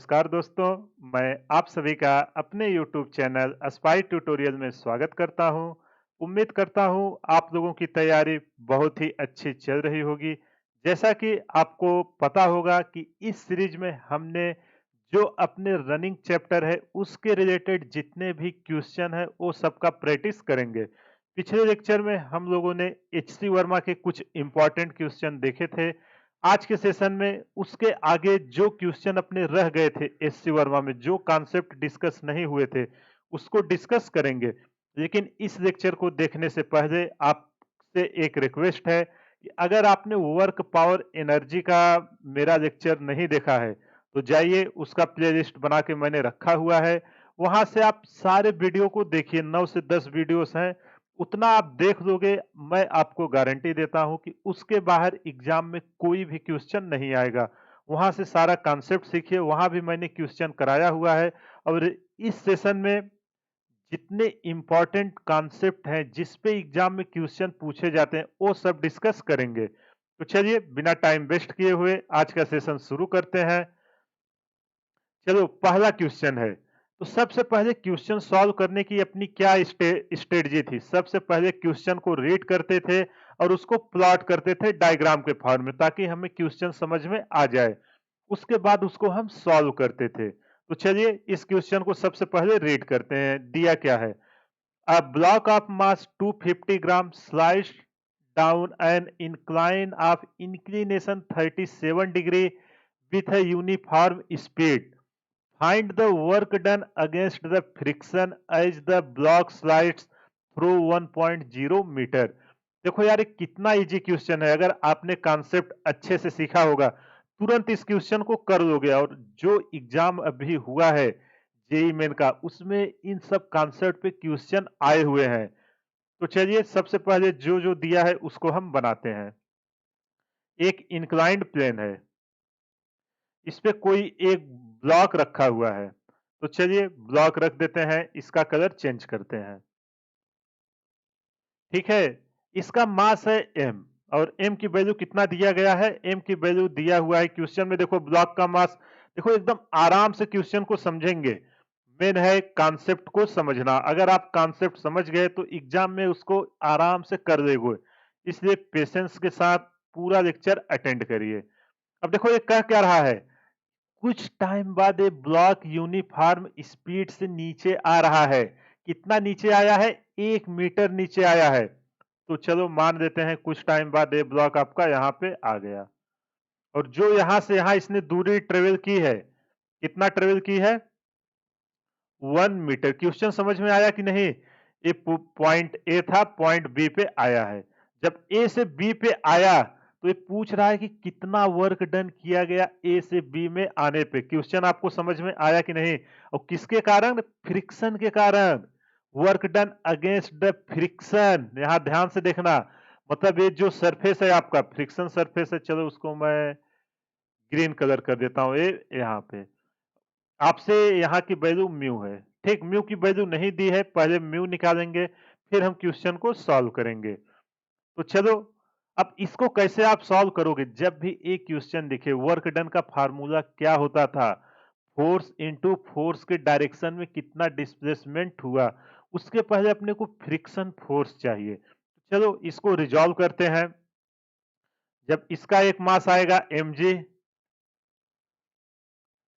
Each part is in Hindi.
नमस्कार दोस्तों, मैं आप सभी का अपने YouTube चैनल स्पाई ट्यूटोरियल में स्वागत करता हूं। उम्मीद करता हूं आप लोगों की तैयारी बहुत ही अच्छी चल रही होगी। जैसा कि आपको पता होगा कि इस सीरीज में हमने जो अपने रनिंग चैप्टर है उसके रिलेटेड जितने भी क्वेश्चन है वो सबका प्रैक्टिस करेंगे। पिछले लेक्चर में हम लोगों ने एचसी वर्मा के कुछ इंपॉर्टेंट क्वेश्चन देखे थे। आज के सेशन में उसके आगे जो क्वेश्चन अपने रह गए थे एससी वर्मा में जो कॉन्सेप्ट डिस्कस नहीं हुए थे उसको डिस्कस करेंगे। लेकिन इस लेक्चर को देखने से पहले आपसे एक रिक्वेस्ट है कि अगर आपने वर्क पावर एनर्जी का मेरा लेक्चर नहीं देखा है तो जाइए, उसका प्लेलिस्ट बना के मैंने रखा हुआ है। वहां से आप सारे वीडियो को देखिए, 9 से 10 वीडियोस हैं। उतना आप देख लोगे, मैं आपको गारंटी देता हूं कि उसके बाहर एग्जाम में कोई भी क्वेश्चन नहीं आएगा। वहां से सारा कॉन्सेप्ट सीखिए, वहां भी मैंने क्वेश्चन कराया हुआ है। और इस सेशन में जितने इंपॉर्टेंट कॉन्सेप्ट हैं जिस पे एग्जाम में क्वेश्चन पूछे जाते हैं वो सब डिस्कस करेंगे। तो चलिए, बिना टाइम वेस्ट किए हुए आज का सेशन शुरू करते हैं। चलो, पहला क्वेश्चन है। तो सबसे पहले क्वेश्चन सॉल्व करने की अपनी क्या स्ट्रेटजी थी? सबसे पहले क्वेश्चन को रीड करते थे और उसको प्लॉट करते थे डायग्राम के फॉर्म में, ताकि हमें क्वेश्चन समझ में आ जाए। उसके बाद उसको हम सॉल्व करते थे। तो चलिए, इस क्वेश्चन को सबसे पहले रीड करते हैं। दिया क्या है? A block of mass 250 gram slide down an incline of inclination 37 degree with a uniform speed. Find the work done against the friction as the block slides through 1.0 metre. देखो यार, ये कितना इजी क्वेश्चन है। अगर आपने कॉन्सेप्ट अच्छे से सीखा होगा तुरंत इस क्वेश्चन को कर लोगे। और जो एग्जाम अभी हुआ है जेई मेन का, उसमें इन सब कॉन्सेप्ट पे क्वेश्चन आए हुए हैं। तो चलिए, सबसे पहले जो जो दिया है उसको हम बनाते हैं। एक इंक्लाइंड प्लेन है, इस पे कोई एक ब्लॉक रखा हुआ है। तो चलिए, ब्लॉक रख देते हैं, इसका कलर चेंज करते हैं। ठीक है। इसका मास है m और m की वैल्यू कितना दिया गया है? m की वैल्यू दिया हुआ है क्वेश्चन में। देखो ब्लॉक का मास, देखो एकदम आराम से क्वेश्चन को समझेंगे। मेन है कॉन्सेप्ट को समझना। अगर आप कॉन्सेप्ट समझ गए तो एग्जाम में उसको आराम से कर लेगो। इसलिए पेशेंस के साथ पूरा लेक्चर अटेंड करिए। अब देखो ये कह क्या रहा है? कुछ टाइम बाद ये ब्लॉक यूनिफॉर्म स्पीड से नीचे आ रहा है। कितना नीचे आया है? 1 मीटर नीचे आया है। तो चलो मान लेते हैं कुछ टाइम बाद ये ब्लॉक आपका यहाँ पे आ गया। और जो यहाँ से यहाँ इसने दूरी ट्रेवल की है, कितना ट्रेवल की है? 1 मीटर। क्वेश्चन समझ में आया कि नहीं? ये पॉइंट ए था, पॉइंट बी पे आया है। जब ए से बी पे आया तो ये पूछ रहा है कि कितना वर्क डन किया गया ए से बी में आने पे। क्वेश्चन आपको समझ में आया कि नहीं? और किसके कारण? फ्रिक्शन के कारण। Work done against the friction. यहां ध्यान से देखना, मतलब ये जो सरफेस है आपका फ्रिक्शन सरफेस है। चलो उसको मैं ग्रीन कलर कर देता हूं। ये यहाँ पे आपसे यहाँ की वैल्यू म्यू है। ठीक, म्यू की वैल्यू नहीं दी है, पहले म्यू निकालेंगे फिर हम क्वेश्चन को सॉल्व करेंगे। तो चलो, अब इसको कैसे आप सॉल्व करोगे? जब भी एक क्वेश्चन दिखे, वर्क डन का फार्मूला क्या होता था? फोर्स इनटू फोर्स के डायरेक्शन में कितना डिस्प्लेसमेंट हुआ, उसके पहले अपने को फ्रिक्शन फोर्स चाहिए। चलो इसको रिजॉल्व करते हैं। जब इसका एक मास आएगा mg,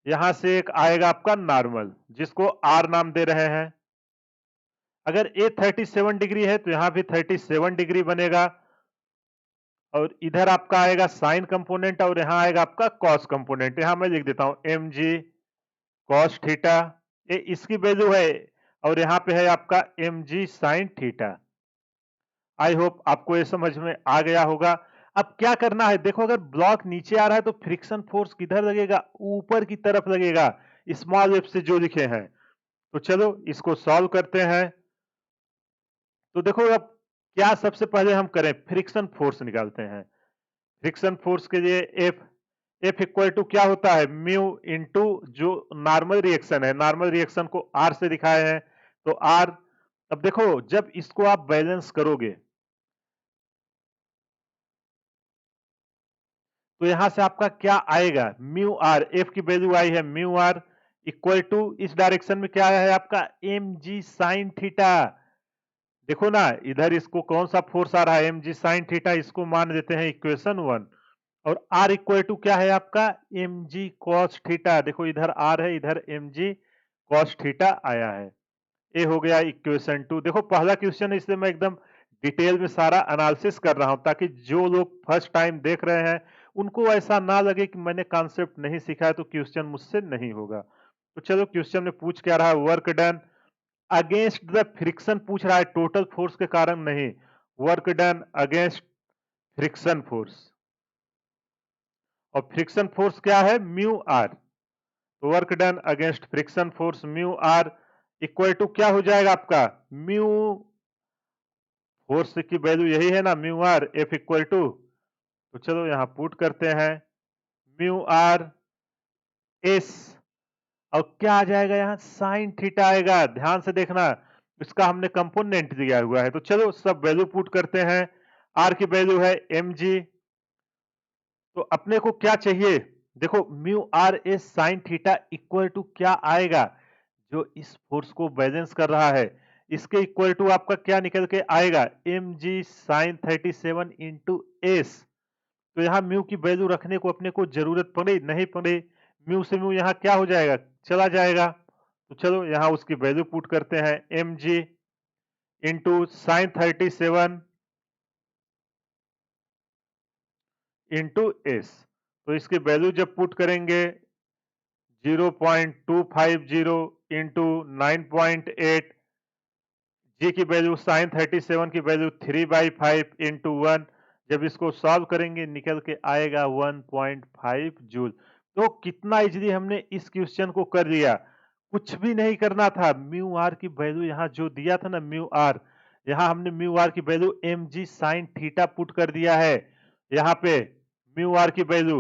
यहां से एक आएगा आपका नॉर्मल जिसको r नाम दे रहे हैं। अगर ए 37 डिग्री है तो यहां भी 37 डिग्री बनेगा। और इधर आपका आएगा साइन कंपोनेंट और यहां आएगा आपका कॉस कंपोनेंट। यहां मैं लिख देता हूं एम जी कॉस थीटा, ये इसकी वैल्यू है। और यहां पे है आपका M G sine theta. I hope आपको ये समझ में आ गया होगा। अब क्या करना है? देखो, अगर ब्लॉक नीचे आ रहा है तो फ्रिक्शन फोर्स किधर लगेगा? ऊपर की तरफ लगेगा, स्मॉल एफ से जो लिखे हैं। तो चलो इसको सॉल्व करते हैं। तो देखो, अब क्या सबसे पहले हम करें? फ्रिक्शन फोर्स निकालते हैं। फ्रिक्शन फोर्स के लिए एफ इक्वल टू क्या होता है? म्यू इंटू जो नॉर्मल रिएक्शन है, नॉर्मल रिएक्शन को आर से दिखाए हैं तो आर। अब देखो, जब इसको आप बैलेंस करोगे तो यहां से आपका क्या आएगा, म्यू आर, एफ की वैल्यू आई है म्यू आर इक्वल टू, इस डायरेक्शन में क्या आया है आपका एम जी साइन थीटा। देखो ना इधर इसको कौन सा फोर्स आ रहा है, एम जी साइन थीटा, इसको मान देते हैं इक्वेशन 1। और आर इक्वल टू क्या है आपका एम जी कॉस थीटा। देखो इधर आर है, इधर एम जी कॉस थीटा आया है। ये हो गया इक्वेशन 2। देखो पहला क्वेश्चन है, इसलिए मैं एकदम डिटेल में सारा एनालिसिस कर रहा हूं ताकि जो लोग फर्स्ट टाइम देख रहे हैं उनको ऐसा ना लगे कि मैंने कॉन्सेप्ट नहीं सीखा है तो क्वेश्चन मुझसे नहीं होगा। तो चलो क्वेश्चन में पूछ क्या रहा है, work done against the friction पूछ रहा है, टोटल फोर्स के कारण नहीं, work done against friction force. और फ्रिक्शन फोर्स क्या है म्यू आर, तो work done against friction force mu R equal to क्या हो जाएगा आपका म्यू, फोर्स की वैल्यू यही है ना mu R, F equal to, तो चलो यहां पुट करते हैं म्यू आर एस, और क्या आ जाएगा यहाँ साइन थीटा आएगा। ध्यान से देखना इसका हमने कंपोनेंट दिया हुआ है, तो चलो सब वैल्यू पुट करते हैं। आर की वैल्यू है एम जी, तो अपने को क्या चाहिए, देखो mu R S sine theta equal to क्या आएगा, जो इस फोर्स को बैलेंस कर रहा है इसके इक्वल टू आपका क्या निकल के आएगा M G sine 37 into S. तो यहाँ म्यू की वैल्यू रखने को अपने को जरूरत पड़े नहीं पड़े, म्यू से म्यू यहाँ क्या हो जाएगा चला जाएगा। तो चलो यहाँ उसकी वैल्यू पुट करते हैं M G into sine 37 into S. तो इसकी वैल्यू जब पुट करेंगे 0.250 इंटू 9.8, जी की वैल्यू साइन 37 की वैल्यू 3/5 इंटू 1, जब इसको सॉल्व करेंगे निकल के आएगा 1.5 जूल। तो कितना इजीली हमने इस क्वेश्चन को कर लिया, कुछ भी नहीं करना था। म्यू आर की वैल्यू यहाँ जो दिया था ना म्यू आर, यहाँ हमने म्यू आर की value M G sine theta put कर दिया है। यहाँ पे म्यू आर की value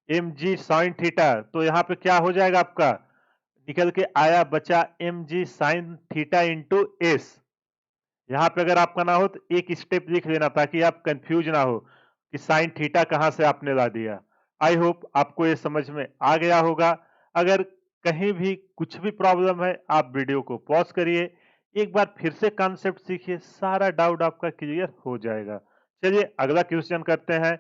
M G sine theta, तो यहाँ पे क्या हो जाएगा आपका निकल के आया बचा M G sine theta into S. यहाँ पे अगर आपका ना हो तो एक स्टेप लिख लेना ताकि आप कंफ्यूज ना हो कि साइन थीटा कहां से आपने ला दिया। आई होप आपको ये समझ में आ गया होगा। अगर कहीं भी कुछ भी प्रॉब्लम है आप वीडियो को पॉज करिए, एक बार फिर से कॉन्सेप्ट सीखिए, सारा डाउट आपका क्लियर हो जाएगा। चलिए अगला क्वेश्चन करते हैं।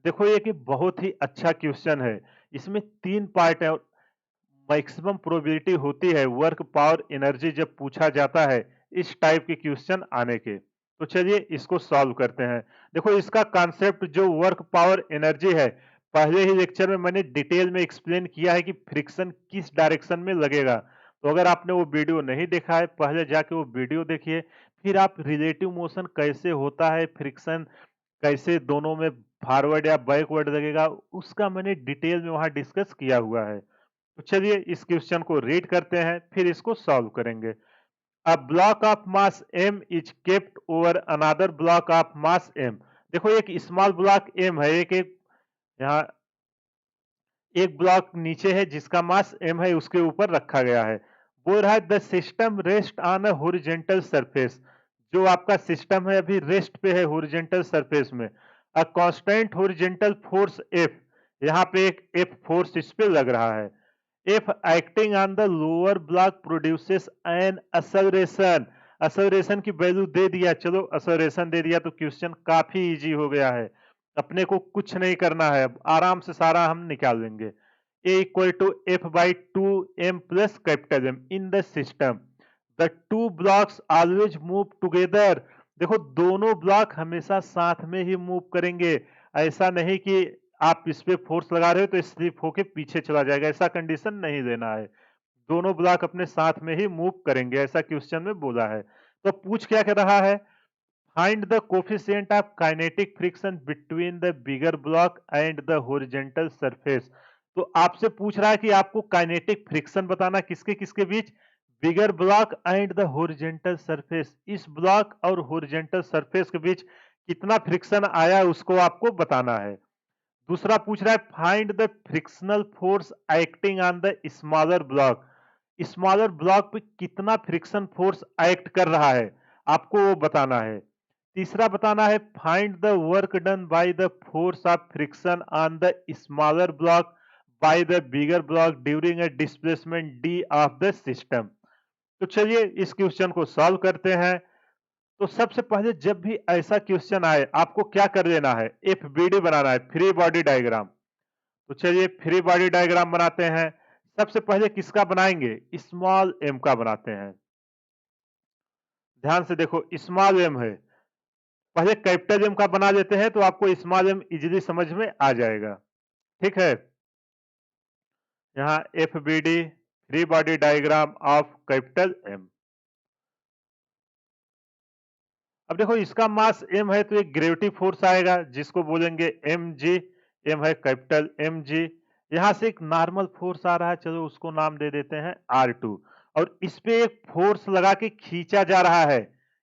देखो ये कि बहुत ही अच्छा क्वेश्चन है, इसमें 3 पार्ट है और मैक्सिमम प्रोबेबिलिटी होती है वर्क पावर एनर्जी जब पूछा जाता है इस टाइप के क्वेश्चन आने के। तो चलिए इसको सॉल्व करते हैं। देखो इसका कॉन्सेप्ट जो वर्क पावर एनर्जी है, पहले ही लेक्चर में मैंने डिटेल में एक्सप्लेन किया है कि फ्रिक्शन किस डायरेक्शन में लगेगा। तो अगर आपने वो वीडियो नहीं देखा है पहले जाके वो वीडियो देखिए, फिर आप रिलेटिव मोशन कैसे होता है, फ्रिक्शन कैसे दोनों में फॉरवर्ड या बैकवर्ड लगेगा, उसका मैंने डिटेल में वहां डिस्कस किया हुआ है। तो चलिए इस क्वेश्चन को रीड करते हैं फिर इसको सॉल्व करेंगे। A block of mass m is kept over another block of mass m। देखो एक स्मॉल ब्लॉक m है, एक एक यहाँ एक ब्लॉक नीचे है जिसका मास m है, उसके ऊपर रखा गया है। बोल रहा है the system rest on a horizontal surface, जो आपका सिस्टम है अभी रेस्ट पे है हॉरिजॉन्टल सरफेस में। A constant horizontal force F, यहाँ पे एक F फोर्स इस पे लग रहा है। If acting on the lower block produces an acceleration, acceleration की वैल्यू दे दिया, चलो acceleration दे दिया तो क्वेश्चन काफी इजी हो गया है, अपने को कुछ नहीं करना है, आराम से सारा हम निकाल लेंगे। A equal to F by 2m plus capital M in the system, the two blocks always move together। देखो दोनों ब्लॉक हमेशा साथ में ही मूव करेंगे, ऐसा नहीं कि आप इस पे फोर्स लगा रहे हो तो स्लिप होके पीछे चला जाएगा, ऐसा कंडीशन नहीं देना है। दोनों ब्लॉक अपने साथ में ही मूव करेंगे, ऐसा क्वेश्चन में बोला है। तो पूछ क्या कर रहा है, find the coefficient of kinetic friction between the bigger block and the horizontal surface. तो आपसे पूछ रहा है कि आपको काइनेटिक फ्रिक्शन बताना किसके किसके बीच, bigger block and the horizontal surface, इस ब्लॉक और हॉरिजॉन्टल सरफेस के बीच कितना फ्रिक्शन आया उसको आपको बताना है। दूसरा पूछ रहा है find the frictional force acting on the smaller block, smaller block पे कितना फ्रिक्शन फोर्स एक्ट कर रहा है आपको वो बताना है। तीसरा बताना है find the work done by the force of friction on the smaller block by the bigger block during a displacement D of the system. तो चलिए इस क्वेश्चन को सॉल्व करते हैं। तो सबसे पहले जब भी ऐसा क्वेश्चन आए आपको क्या कर लेना है, एफबीडी बनाना है, फ्री बॉडी डायग्राम। तो चलिए फ्री बॉडी डायग्राम बनाते हैं। सबसे पहले किसका बनाएंगे, स्मॉल एम का बनाते हैं। ध्यान से देखो स्मॉल एम है, पहले कैपिटल एम का बना लेते हैं तो आपको स्मॉल एम इजीली समझ में आ जाएगा। ठीक है, यहाँ F B D free body diagram of capital M. अब देखो इसका मास m है तो एक ग्रेविटी फोर्स आएगा जिसको बोलेंगे mg। m है कैपिटल mg। यहां से एक नॉर्मल फोर्स आ रहा है, चलो उसको नाम दे देते हैं r2। और इस पे एक फोर्स लगा के खींचा जा रहा है,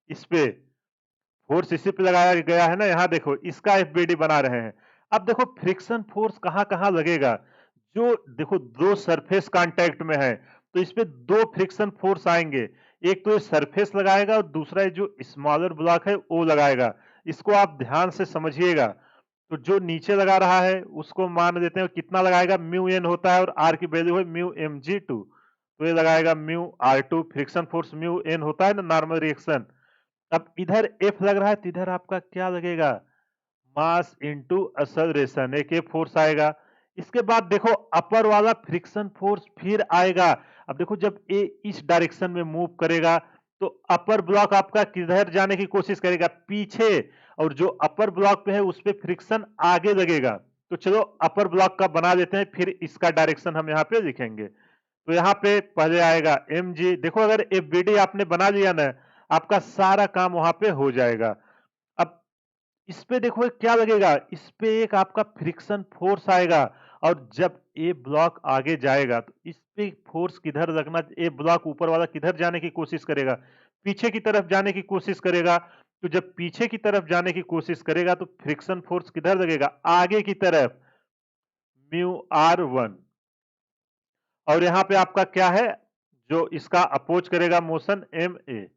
इस पे फोर्स इसी पे लगाया गया है ना। यहाँ देखो इसका एफबीडी बना रहे हैं। अब देखो फ्रिक्शन फोर्स कहां कहां लगेगा, जो देखो दो सरफेस कांटेक्ट में है तो इस पे दो फ्रिक्शन फोर्स आएंगे। एक तो ये सरफेस लगाएगा और दूसरा ये जो स्मॉलर ब्लॉक है वो लगाएगा। इसको आप ध्यान से समझिएगा। तो जो नीचे लगा रहा है उसको मान लेते हैं कितना लगाएगा, म्यू एन होता है और आर की वैल्यू है म्यू एम जी टू। तो ये लगाएगा mu R two, friction force mu N होता है ना नॉर्मल रिएक्शन। अब इधर एफ लग रहा है तो इधर आपका क्या लगेगा, मास इनटू एक्सेलरेशन, एक ये फोर्स आएगा। इसके बाद देखो अपर वाला फ्रिक्शन फोर्स फिर आएगा। अब देखो जब ए इस डायरेक्शन में मूव करेगा तो अपर ब्लॉक आपका किधर जाने की कोशिश करेगा, पीछे। और जो अपर ब्लॉक पे है उस पे फ्रिक्शन आगे लगेगा। तो चलो अपर ब्लॉक का बना देते हैं, फिर इसका डायरेक्शन हम यहाँ पे लिखेंगे। तो यहाँ पे पहले आएगा एम जी। देखो अगर एफ बी डी आपने बना लिया ना, आपका सारा काम वहां पे हो जाएगा। अब इस पे देखो क्या लगेगा, इस पे एक आपका फ्रिक्शन फोर्स आएगा। और जब ए ब्लॉक आगे जाएगा तो इस पे फोर्स किधर लगना, ए ब्लॉक ऊपर वाला किधर जाने की कोशिश करेगा, पीछे की तरफ जाने की कोशिश करेगा। तो जब पीछे की तरफ जाने की कोशिश करेगा तो फ्रिक्शन फोर्स किधर लगेगा, आगे की तरफ, म्यू आर वन। और यहाँ पे आपका क्या है, जो इसका अपोज करेगा मोशन एम ए।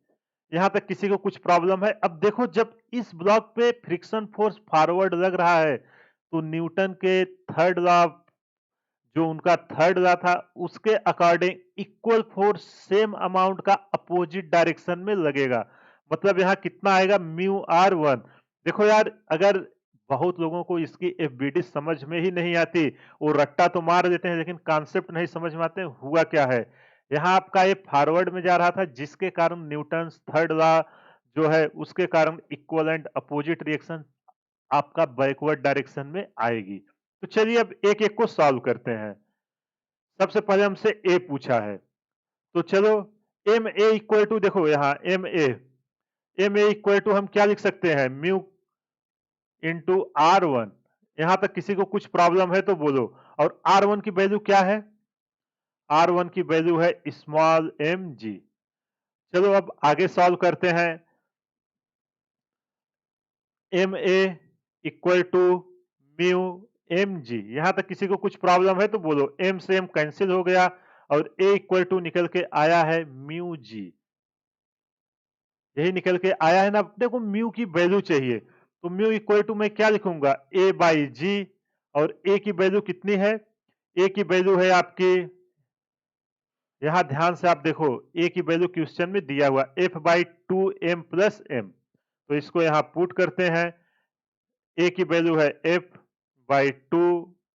यहां तक किसी को कुछ प्रॉब्लम है। अब देखो जब इस ब्लॉक पे फ्रिक्शन फोर्स फॉरवर्ड लग रहा है तो न्यूटन के थर्ड लॉ, जो उनका थर्ड लॉ था उसके according equal force same amount का अपोजिट डायरेक्शन में लगेगा। मतलब यहाँ कितना आएगा, म्यू आर वन। देखो यार अगर बहुत लोगों को इसकी एफबीडी समझ में ही नहीं आती, वो रट्टा तो मार देते हैं लेकिन कॉन्सेप्ट नहीं समझ में आते हुआ क्या है। यहाँ आपका ये फॉरवर्ड में जा रहा था जिसके कारण न्यूटन थर्ड लॉ जो है उसके कारण इक्वल एंड अपोजिट रिएक्शन आपका बैकवर्ड डायरेक्शन में आएगी। तो चलिए अब एक एक को सॉल्व करते हैं। सबसे पहले हमसे ए पूछा है तो चलो एम ए इक्वल टू, देखो यहाँ एम ए इक्वल टू हम क्या लिख सकते हैं, म्यू इंटू आर वन। यहां तक किसी को कुछ प्रॉब्लम है तो बोलो। और आर वन की वैल्यू क्या है, आर वन की वैल्यू है स्मॉल एम जी। चलो अब आगे सॉल्व करते हैं। M A equal to mu M G. यहां तक किसी को कुछ प्रॉब्लम है तो बोलो। एम से एम कैंसिल हो गया और ए इक्वल टू निकल के आया है म्यू जी। यही निकल के आया है ना। देखो म्यू की वैल्यू चाहिए तो म्यू इक्वल टू मैं क्या लिखूंगा, ए बाई जी। और ए की वैल्यू कितनी है, ए की वैल्यू है आपकी, यहां ध्यान से आप देखो ए की वैल्यू क्वेश्चन में दिया हुआ F by two M plus M. तो इसको यहां पुट करते हैं। ए की वैल्यू है F by two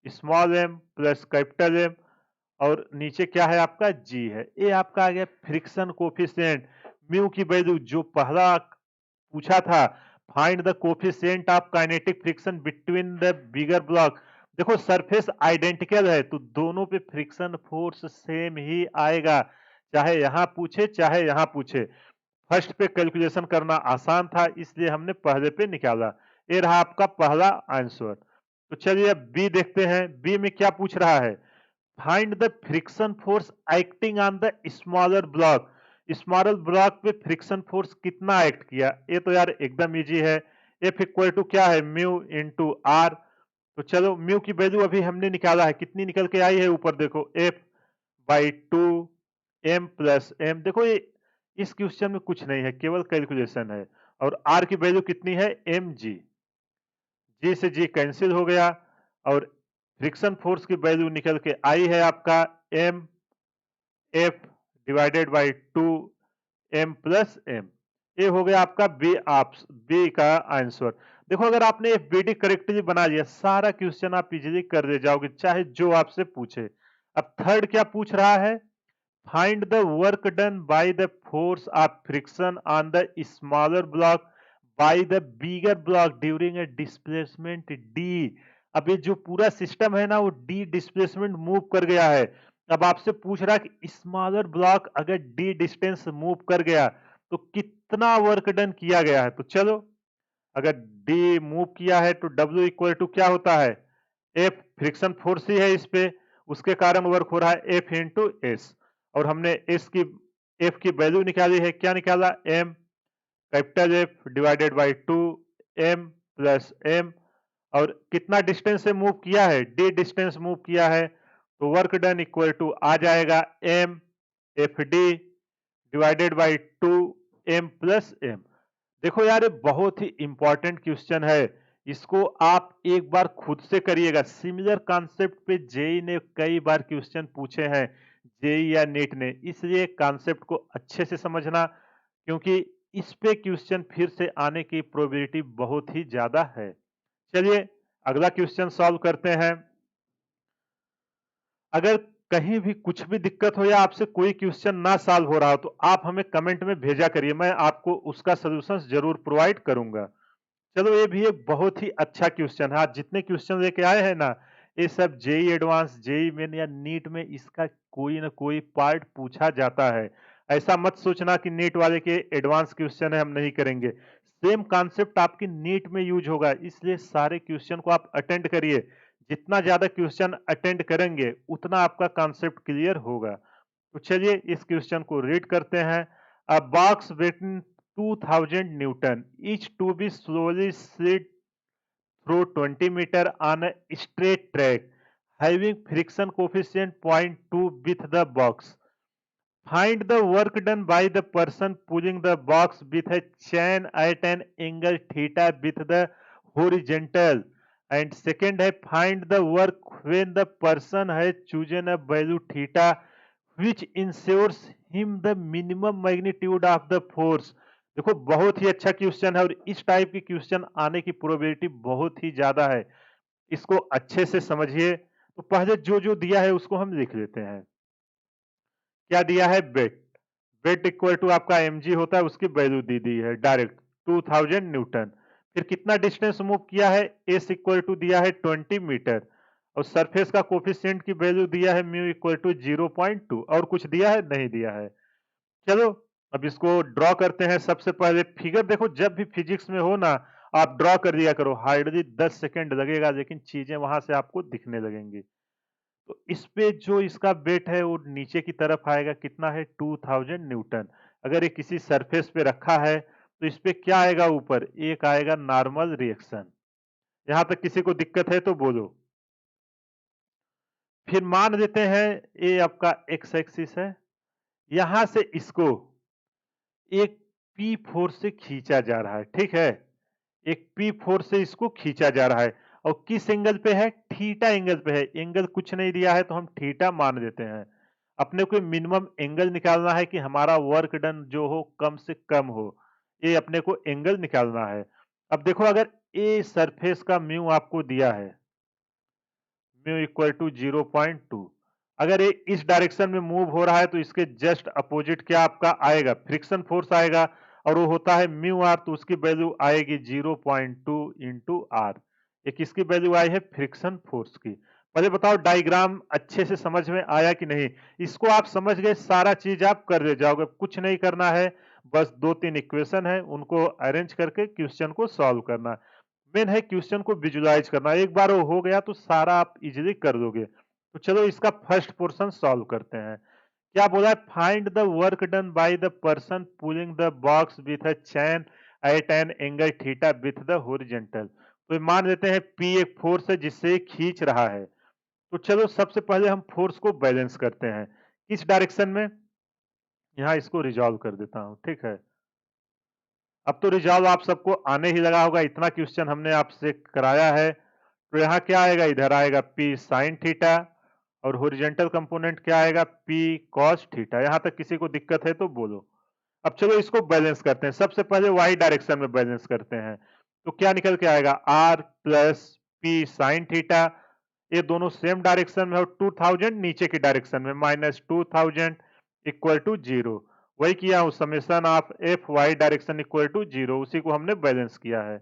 small M plus capital M. और नीचे क्या है आपका जी है। ये आपका आ गया फ्रिक्शन कोफिशिएंट। म्यू की वैल्यू जो पहला पूछा था, find the coefficient of kinetic friction between the bigger block. देखो सरफेस आइडेंटिकल है तो दोनों पे फ्रिक्शन फोर्स सेम ही आएगा, चाहे यहां पूछे चाहे यहां पूछे। फर्स्ट पे कैलकुलेशन करना आसान था इसलिए हमने पहले पे निकाला। ये रहा आपका पहला आंसर। तो चलिए अब बी देखते हैं। बी में क्या पूछ रहा है, find the friction force acting on the smaller block. Smaller block पे फ्रिक्शन फोर्स कितना एक्ट किया, ये तो यार एकदम इजी है। एफ इक्वल टू क्या है, म्यू इंटू आर। तो चलो म्यू की वैल्यू अभी हमने निकाला है, कितनी निकल के आई है ऊपर देखो, F by two M plus M. देखो ये इस क्वेश्चन में कुछ नहीं है, केवल कैलकुलेशन है। और आर की वैल्यू कितनी है एम जी, जी से जी कैंसिल हो गया और फ्रिक्शन फोर्स की वैल्यू निकल के आई है आपका M F divided by two M plus M. ये हो गया आपका बी का आंसर। देखो अगर आपने एफबीडी करेक्टली बना लिया सारा क्वेश्चन आप इजीली कर दे जाओगे चाहे जो आपसे पूछे। अब थर्ड क्या पूछ रहा है, find the work done by the force of friction on the smaller block by the bigger block during a displacement D. अब ये जो पूरा सिस्टम है ना वो डी डिस्प्लेसमेंट मूव कर गया है। अब आपसे पूछ रहा है कि स्मॉलर ब्लॉक अगर डी डिस्टेंस मूव कर गया तो कितना वर्क डन किया गया है। तो चलो अगर डी मूव किया है तो डब्ल्यू इक्वल टू क्या होता है एफ, फ्रिक्शन फोर्स ही है इस पे, उसके कारण वर्क हो रहा है एफ इंटू एस। और हमने एफ की वैल्यू निकाली है, क्या निकाला M capital F divided by two M plus M. और कितना डिस्टेंस से मूव किया है डी डिस्टेंस मूव किया है तो वर्क डन इक्वल टू आ जाएगा M F D divided by two M plus M. देखो यार ये बहुत ही इंपॉर्टेंट क्वेश्चन है, इसको आप एक बार खुद से करिएगा। सिमिलर कॉन्सेप्ट पे जेई ने कई बार क्वेश्चन पूछे हैं, जेई या नीट ने, इसलिए कॉन्सेप्ट को अच्छे से समझना क्योंकि इस पे क्वेश्चन फिर से आने की प्रोबेबिलिटी बहुत ही ज्यादा है। चलिए अगला क्वेश्चन सॉल्व करते हैं। अगर कहीं भी कुछ भी दिक्कत हो या आपसे कोई क्वेश्चन ना सॉल्व हो रहा हो तो आप हमें कमेंट में भेजा करिए, मैं आपको उसका सॉल्यूशंस जरूर प्रोवाइड करूंगा। चलो ये भी एक बहुत ही अच्छा क्वेश्चन है। आज जितने क्वेश्चन लेके आए हैं ना ये सब जेई एडवांस जेई मेन या नीट में इसका कोई ना कोई पार्ट पूछा जाता है। ऐसा मत सोचना कि नीट वाले के एडवांस क्वेश्चन है हम नहीं करेंगे, सेम कॉन्सेप्ट आपकी नीट में यूज होगा, इसलिए सारे क्वेश्चन को आप अटेंड करिए। जितना ज्यादा क्वेश्चन अटेंड करेंगे उतना आपका कॉन्सेप्ट क्लियर होगा। तो चलिए इस क्वेश्चन को रीड करते हैं। अ box waiting 2000 Newton each to be slowly slid through 20 meter on a straight track having friction coefficient 0.2 with the box. Find the work done by the person pulling the box with a chain at an angle theta with the horizontal. And second है find the work when the person has chosen a value theta which ensures him the minimum magnitude of the force। देखो बहुत ही अच्छा क्वेश्चन है और इस टाइप की क्वेश्चन आने की प्रोबेबिलिटी बहुत ही ज्यादा है, इसको अच्छे से समझिए। तो पहले जो जो दिया है उसको हम लिख लेते हैं। क्या दिया है वेट, वेट इक्वल टू आपका mg होता है, उसकी वैल्यू दी है डायरेक्ट 2000 न्यूटन। फिर कितना डिस्टेंस मूव किया है s इक्वल टू दिया है 20 मीटर और सरफेस का कोफिशिएंट की वैल्यू दिया है म्यू इक्वल टू 0.2 और कुछ दिया है नहीं दिया है। चलो अब इसको ड्रॉ करते हैं। सबसे पहले फिगर देखो जब भी फिजिक्स में हो ना आप ड्रॉ कर दिया करो, हार्डली 10 सेकेंड लगेगा लेकिन चीजें वहां से आपको दिखने लगेंगी। तो इस पे जो इसका वेट है वो नीचे की तरफ आएगा, कितना है 2000 न्यूटन। अगर ये किसी सरफेस पे रखा है तो इस पे क्या आएगा ऊपर, एक आएगा नॉर्मल रिएक्शन। यहां तक किसी को दिक्कत है तो बोलो। फिर मान लेते हैं ये आपका एक्स एक्सिस है, यहां से इसको एक पी फोर्स से खींचा जा रहा है, ठीक है, एक पी फोर्स से इसको खींचा जा रहा है और किस एंगल पे है, थीटा एंगल पे है। एंगल कुछ नहीं दिया है तो हम थीटा मान देते हैं। अपने को मिनिमम एंगल निकालना है कि हमारा वर्क डन जो हो कम से कम हो, ये अपने को एंगल निकालना है। अब देखो अगर ए सरफेस का म्यू आपको दिया है म्यू इक्वल टू 0.2, अगर ये इस डायरेक्शन में मूव हो रहा है तो इसके जस्ट अपोजिट क्या आपका आएगा फ्रिक्शन फोर्स आएगा और वो होता है म्यू आर, तो उसकी वैल्यू आएगी 0.2 इंटू आर। ये किसकी वैल्यू आई है, फ्रिक्शन फोर्स की। पहले बताओ डायग्राम अच्छे से समझ में आया कि नहीं। इसको आप समझ गए सारा चीज आप कर ले जाओगे, कुछ नहीं करना है, बस 2-3 इक्वेशन है उनको अरेंज करके क्वेश्चन को सॉल्व करना। मेन है क्वेश्चन को विजुलाइज करना, एक बार वो हो गया तो सारा आप इजीली कर दोगे। तो चलो इसका फर्स्ट पोर्शन सॉल्व करते हैं। क्या बोला है, find the work done by the person pulling the box with a chain at an angle theta with the horizontal. तो मान लेते हैं पी एक फोर्स है जिससे खींच रहा है। तो चलो सबसे पहले हम फोर्स को बैलेंस करते हैं, किस डायरेक्शन में, यहां इसको रिजॉल्व कर देता हूं, ठीक है। अब तो रिजॉल्व आप सबको आने ही लगा होगा, इतना क्वेश्चन हमने आपसे कराया है। तो यहाँ क्या आएगा, इधर आएगा p sin थीटा और हॉरिजॉन्टल कंपोनेंट क्या आएगा p cos थीटा। यहाँ तक किसी को दिक्कत है तो बोलो। अब चलो इसको बैलेंस करते हैं, सबसे पहले y डायरेक्शन में बैलेंस करते हैं। तो क्या निकल के आएगा r plus p sin theta, ये दोनों सेम डायरेक्शन में और 2000 नीचे की डायरेक्शन में, माइनस 2000 इक्वल टू 0। वही किया हूं, summation of F Y direction equal to 0, उसी को हमने बैलेंस किया है।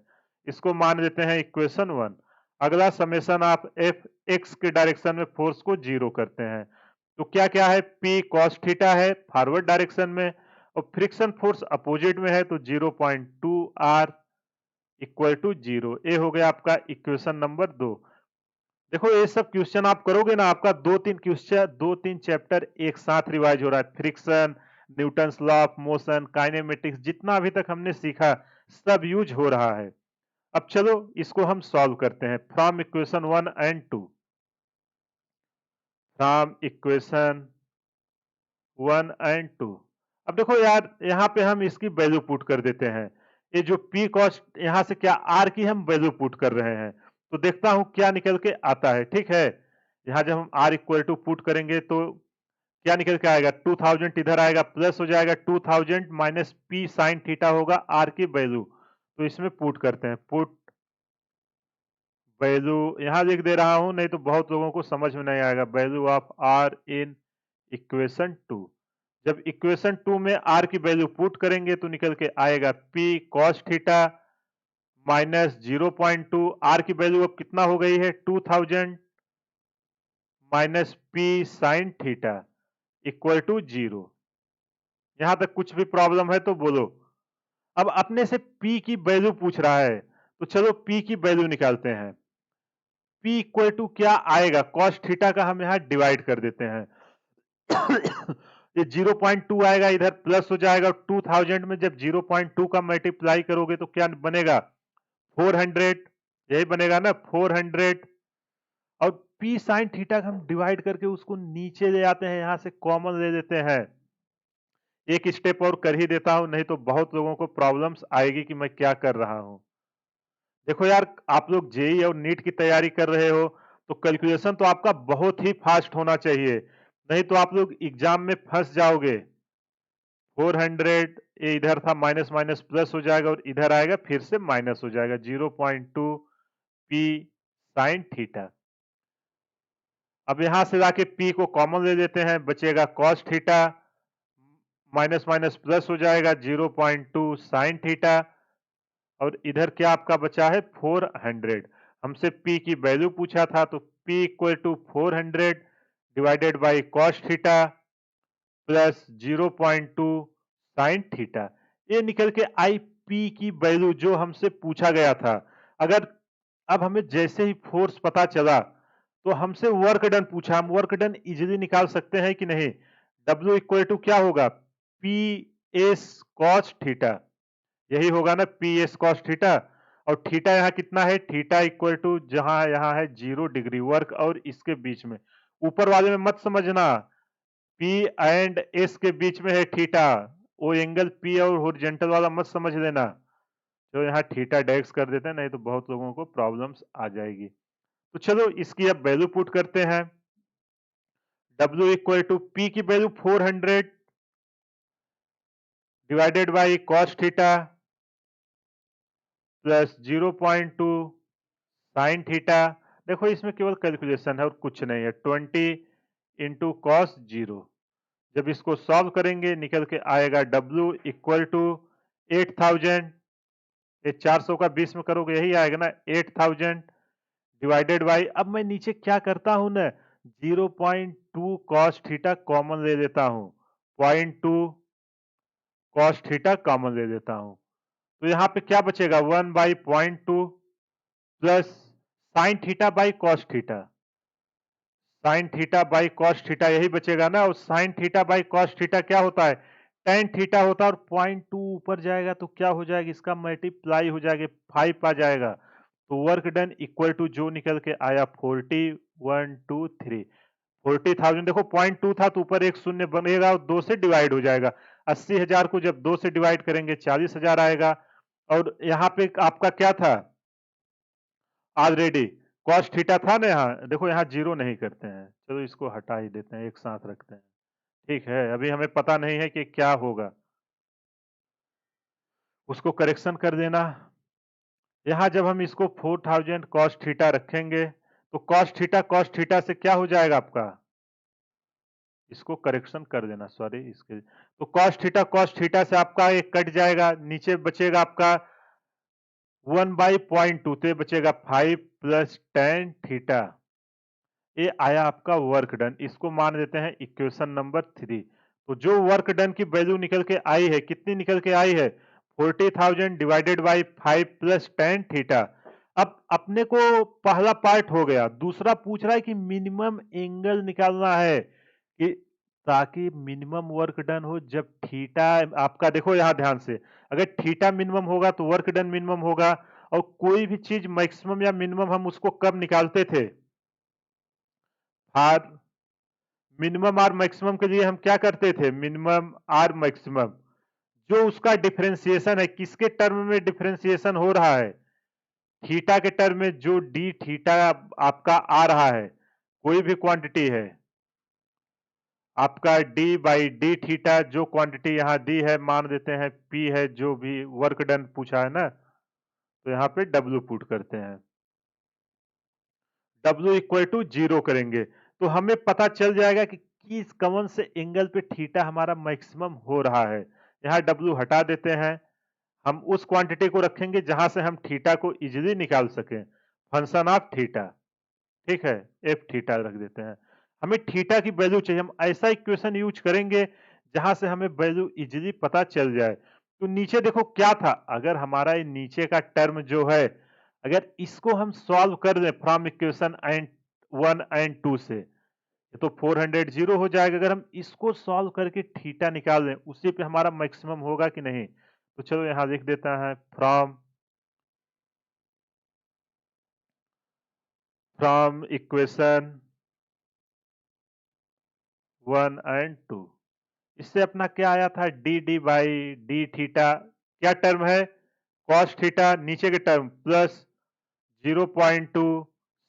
इसको मान लेते हैं इक्वेशन 1। अगला समेशन ऑफ एफ एक्स के डायरेक्शन में फोर्स को 0 करते हैं। तो क्या क्या है, p cos थीटा है फॉरवर्ड डायरेक्शन में, और फ्रिक्शन फोर्स अपोजिट में है, तो 0.2 r इक्वल टू 0। ये हो गया आपका इक्वेशन नंबर 2। देखो ये सब क्वेश्चन आप करोगे ना, आपका 2-3 चैप्टर एक साथ रिवाइज हो रहा है। Friction, Newton's law of motion, kinematics, जितना अभी तक हमने सीखा सब यूज हो रहा है। अब चलो इसको हम सॉल्व करते हैं from equation 1 and 2। From equation 1 and 2। अब देखो यार, यहाँ पे हम इसकी वैल्यू पुट कर देते हैं। ये जो p cos, यहाँ से क्या r की हम वैल्यू पुट कर रहे हैं, तो देखता हूं क्या निकल के आता है। ठीक है, यहाँ जब हम r इक्वल टू पुट करेंगे तो क्या निकल के आएगा, 2000 इधर आएगा, प्लस हो जाएगा 2000 माइनस p sin थीटा होगा r की वैल्यू। तो इसमें पुट करते हैं, पुट वैल्यू यहाँ लिख दे रहा हूं, नहीं तो बहुत लोगों को समझ में नहीं आएगा। Value of r in equation 2। जब इक्वेशन 2 में r की वैल्यू पुट करेंगे तो निकल के आएगा p cos theta minus 0.2, r की वैल्यू अब कितना हो गई है 2000 minus p sin theta equal to 0। यहां तक कुछ भी प्रॉब्लम है तो बोलो। अब अपने से p की वैल्यू पूछ रहा है, तो चलो p की वैल्यू निकालते हैं। p इक्वल टू क्या आएगा, cos थीटा का हम यहां डिवाइड कर देते हैं। ये 0.2 आएगा, इधर प्लस हो जाएगा, 2000 में जब 0.2 का मल्टीप्लाई करोगे तो क्या बनेगा 400, यही बनेगा ना 400। और p sin थीटा का हम डिवाइड करके उसको नीचे ले आते हैं, यहां से कॉमन ले लेते हैं। एक स्टेप और कर ही देता हूं, नहीं तो बहुत लोगों को प्रॉब्लम्स आएगी कि मैं क्या कर रहा हूं। देखो यार, आप लोग जेई और नीट की तैयारी कर रहे हो तो कैलकुलेशन तो आपका बहुत ही फास्ट होना चाहिए, नहीं तो आप लोग एग्जाम में फंस जाओगे। 400, ये इधर था, माइनस माइनस प्लस हो जाएगा और इधर आएगा फिर से माइनस हो जाएगा, 0.2 p sin थीटा। अब यहां से जाके p को कॉमन ले लेते हैं, बचेगा cos theta, minus minus plus हो जाएगा 0.2 sin थीटा, और इधर क्या आपका बचा है 400। हमसे p की वैल्यू पूछा था, तो p equal to 400 divided by cos theta plus 0.2 sin theta. ये निकल के आई p की वैल्यू जो हमसे पूछा गया था। अगर अब हमें जैसे ही फोर्स पता चला तो हमसे वर्क डन पूछा, हम वर्क डन इजीली निकाल सकते हैं कि नहीं। W इक्वल टू क्या होगा, पी एस कॉस थीटा, यही होगा ना पी एस कॉस थीटा। और थीटा यहाँ कितना है, थीटा इक्वल टू जहां यहाँ है 0 डिग्री, वर्क और इसके बीच में, ऊपर वाले में मत समझना, P एंड S के बीच में है थीटा, वो एंगल P और हॉरिजॉन्टल वाला मत समझ लेना। तो यहाँ थीटा डेक्स कर देते हैं, नहीं तो बहुत लोगों को प्रॉब्लम्स आ जाएगी। तो चलो इसकी अब वैल्यू पुट करते हैं। W इक्वल टू P की value 400 divided by cos theta plus 0.2 sin theta. देखो इसमें केवल कैलकुलेशन है और कुछ नहीं है, 20 इंटू कॉस 0। जब इसको सॉल्व करेंगे निकल के आएगा W इक्वल टू 8000, ये 400 का 20 में करोगे यही आएगा ना 8000 डिवाइडेड बाई, अब मैं नीचे क्या करता हूं ना, 0.2 cos थीटा कॉमन ले लेता हूं, 0.2 cos थीटा कॉमन ले लेता हूं, तो यहाँ पे क्या बचेगा 1 by 0.2 plus sine theta by cos theta, sine theta by cos theta यही बचेगा ना। और sine theta by cos theta क्या होता है, टेन थीटा होता है, और 0.2 ऊपर जाएगा तो क्या हो जाएगा, इसका मल्टीप्लाई हो जाएगा, 5 आ जाएगा। तो वर्क डन इक्वल टू जो निकल के आया 4123 40,000। देखो 0.2 था तो ऊपर एक शून्य बनेगा और 2 से डिवाइड हो जाएगा। 80,000 को जब 2 से डिवाइड करेंगे 40,000 आएगा। और यहाँ पे आपका क्या था ऑलरेडी कॉस थीटा था ना, यहाँ देखो यहाँ जीरो नहीं करते हैं, चलो इसको हटा ही देते हैं, एक साथ रखते हैं। ठीक है, अभी हमें पता नहीं है कि क्या होगा, उसको करेक्शन कर देना। यहाँ जब हम इसको 4000 कॉस थीटा रखेंगे तो कॉस थीटा से क्या हो जाएगा आपका, इसको करेक्शन कर देना, सॉरी इसके, तो कॉस थीटा से आपका एक कट जाएगा, नीचे बचेगा आपका 1/0.2, तो ये बचेगा 5 प्लस tan थीटा। ये आया आपका वर्क डन, इसको मान देते हैं इक्वेशन नंबर 3। तो जो वर्क डन की वैल्यू निकल के आई है, कितनी निकल के आई है, 40,000 divided by 5 plus tan theta. अब अपने को पहला पार्ट हो गया, दूसरा पूछ रहा है कि मिनिमम एंगल निकालना है कि ताकि मिनिमम वर्क डन हो जब थीटा आपका, देखो यहां ध्यान से, अगर थीटा मिनिमम होगा तो वर्क डन मिनिमम होगा। और कोई भी चीज मैक्सिमम या मिनिमम हम उसको कब निकालते थे, आर मिनिमम और मैक्सिमम के लिए हम क्या करते थे, मिनिमम और मैक्सिमम, जो उसका डिफरेंशिएशन है, किसके टर्म में डिफरेंशिएशन हो रहा है, थीटा के टर्म में, जो डी थीटा आपका आ रहा है, कोई भी क्वांटिटी है आपका d बाई डी थीटा, जो क्वांटिटी यहाँ दी है मान देते हैं p है, जो भी वर्क डन पूछा है ना, तो यहाँ पे w पुट करते हैं, w इक्वल टू 0 करेंगे तो हमें पता चल जाएगा कि किस कौन से एंगल पे थीटा हमारा मैक्सिमम हो रहा है। यहाँ w हटा देते हैं, हम उस क्वांटिटी को रखेंगे जहां से हम थीटा को इजीली निकाल सकें, फंक्शन ऑफ थीटा, ठीक है, एफ थीटा रख देते हैं। हमें थीटा की वैल्यू चाहिए, हम ऐसा इक्वेशन यूज करेंगे जहां से हमें वैल्यू इजीली पता चल जाए। तो नीचे देखो क्या था, अगर हमारा ये नीचे का टर्म जो है, अगर इसको हम सॉल्व कर दें फ्रॉम इक्वेशन एंड 1 एंड 2 से, तो 400 जीरो हो जाएगा। अगर हम इसको सॉल्व करके थीटा निकाल दें, उसी पे हमारा मैक्सिमम होगा कि नहीं, तो चलो यहां लिख देता है फ्रॉम इक्वेशन 1 एंड 2, इससे अपना क्या आया था, D D by D theta, क्या टर्म है, कॉस थीटा, नीचे के term plus 0.2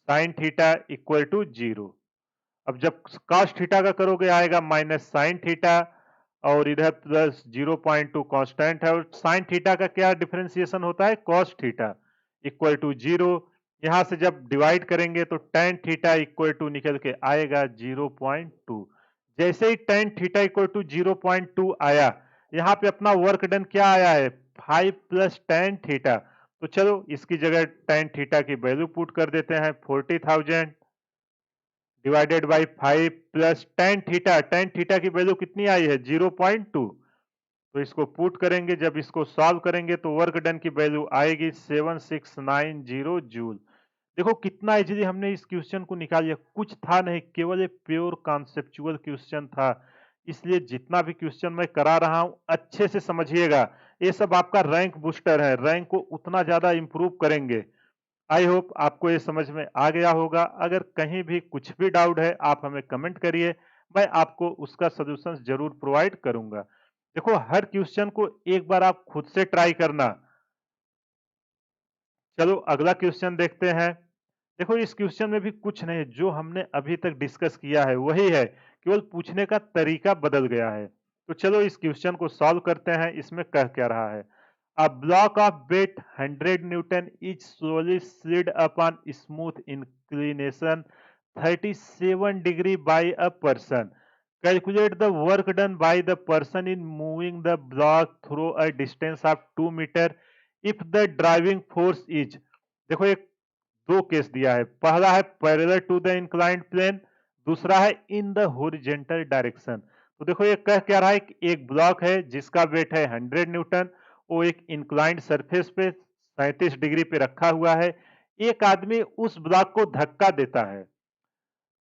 sine theta equal to 0। अब जब कॉस थीटा का करोगे आएगा माइनस साइन थीटा, और इधर प्लस 0.2 कांस्टेंट है, और साइन थीटा का क्या डिफरेंशिएशन होता है, कॉस थीटा इक्वल टू 0। यहां से जब डिवाइड करेंगे तो tan थीटा इक्वल टू निकल के आएगा 0.2। जैसे ही tan थीटा इक्वल टू 0.2 आया, यहाँ पे अपना वर्क डन क्या आया है, 5 प्लस tan थीटा। तो चलो इसकी जगह tan थीटा की वैल्यू पुट कर देते हैं, 40,000 divided by 5 plus tan theta की वैल्यू कितनी आई है, 0.2। तो इसको पुट करेंगे, जब इसको सॉल्व करेंगे तो वर्क डन की वैल्यू आएगी 7690 जूल। देखो कितना इजीली हमने इस क्वेश्चन को निकाल लिया, कुछ था नहीं, केवल एक प्योर कॉन्सेप्चुअल क्वेश्चन था। इसलिए जितना भी क्वेश्चन मैं करा रहा हूं अच्छे से समझिएगा, ये सब आपका रैंक बूस्टर है, रैंक को उतना ज्यादा इंप्रूव करेंगे। आई होप आपको ये समझ में आ गया होगा। अगर कहीं भी कुछ भी डाउट है आप हमें कमेंट करिए, मैं आपको उसका सोल्यूशन जरूर प्रोवाइड करूंगा। देखो हर क्वेश्चन को एक बार आप खुद से ट्राई करना। चलो अगला क्वेश्चन देखते हैं। देखो इस क्वेश्चन में भी कुछ नहीं, जो हमने अभी तक डिस्कस किया है वही है, केवल पूछने का तरीका बदल गया है। तो चलो इस क्वेश्चन को सॉल्व करते हैं, इसमें कह क्या रहा है, a block of weight 100 Newton is slowly slid upon smooth inclination 37 degree by a person. Calculate the work done by the person in moving the block through a distance of 2 meter if the driving force is। देखो एक दो केस दिया है, पहला है parallel to the inclined plane, दूसरा है इन द हॉरिजॉन्टल डायरेक्शन। तो देखो ये कह क्या रहा है कि एक ब्लॉक है जिसका वेट है 100 न्यूटन, वो एक इंक्लाइंड सरफेस पे 37 डिग्री पे रखा हुआ है, एक आदमी उस ब्लॉक को धक्का देता है,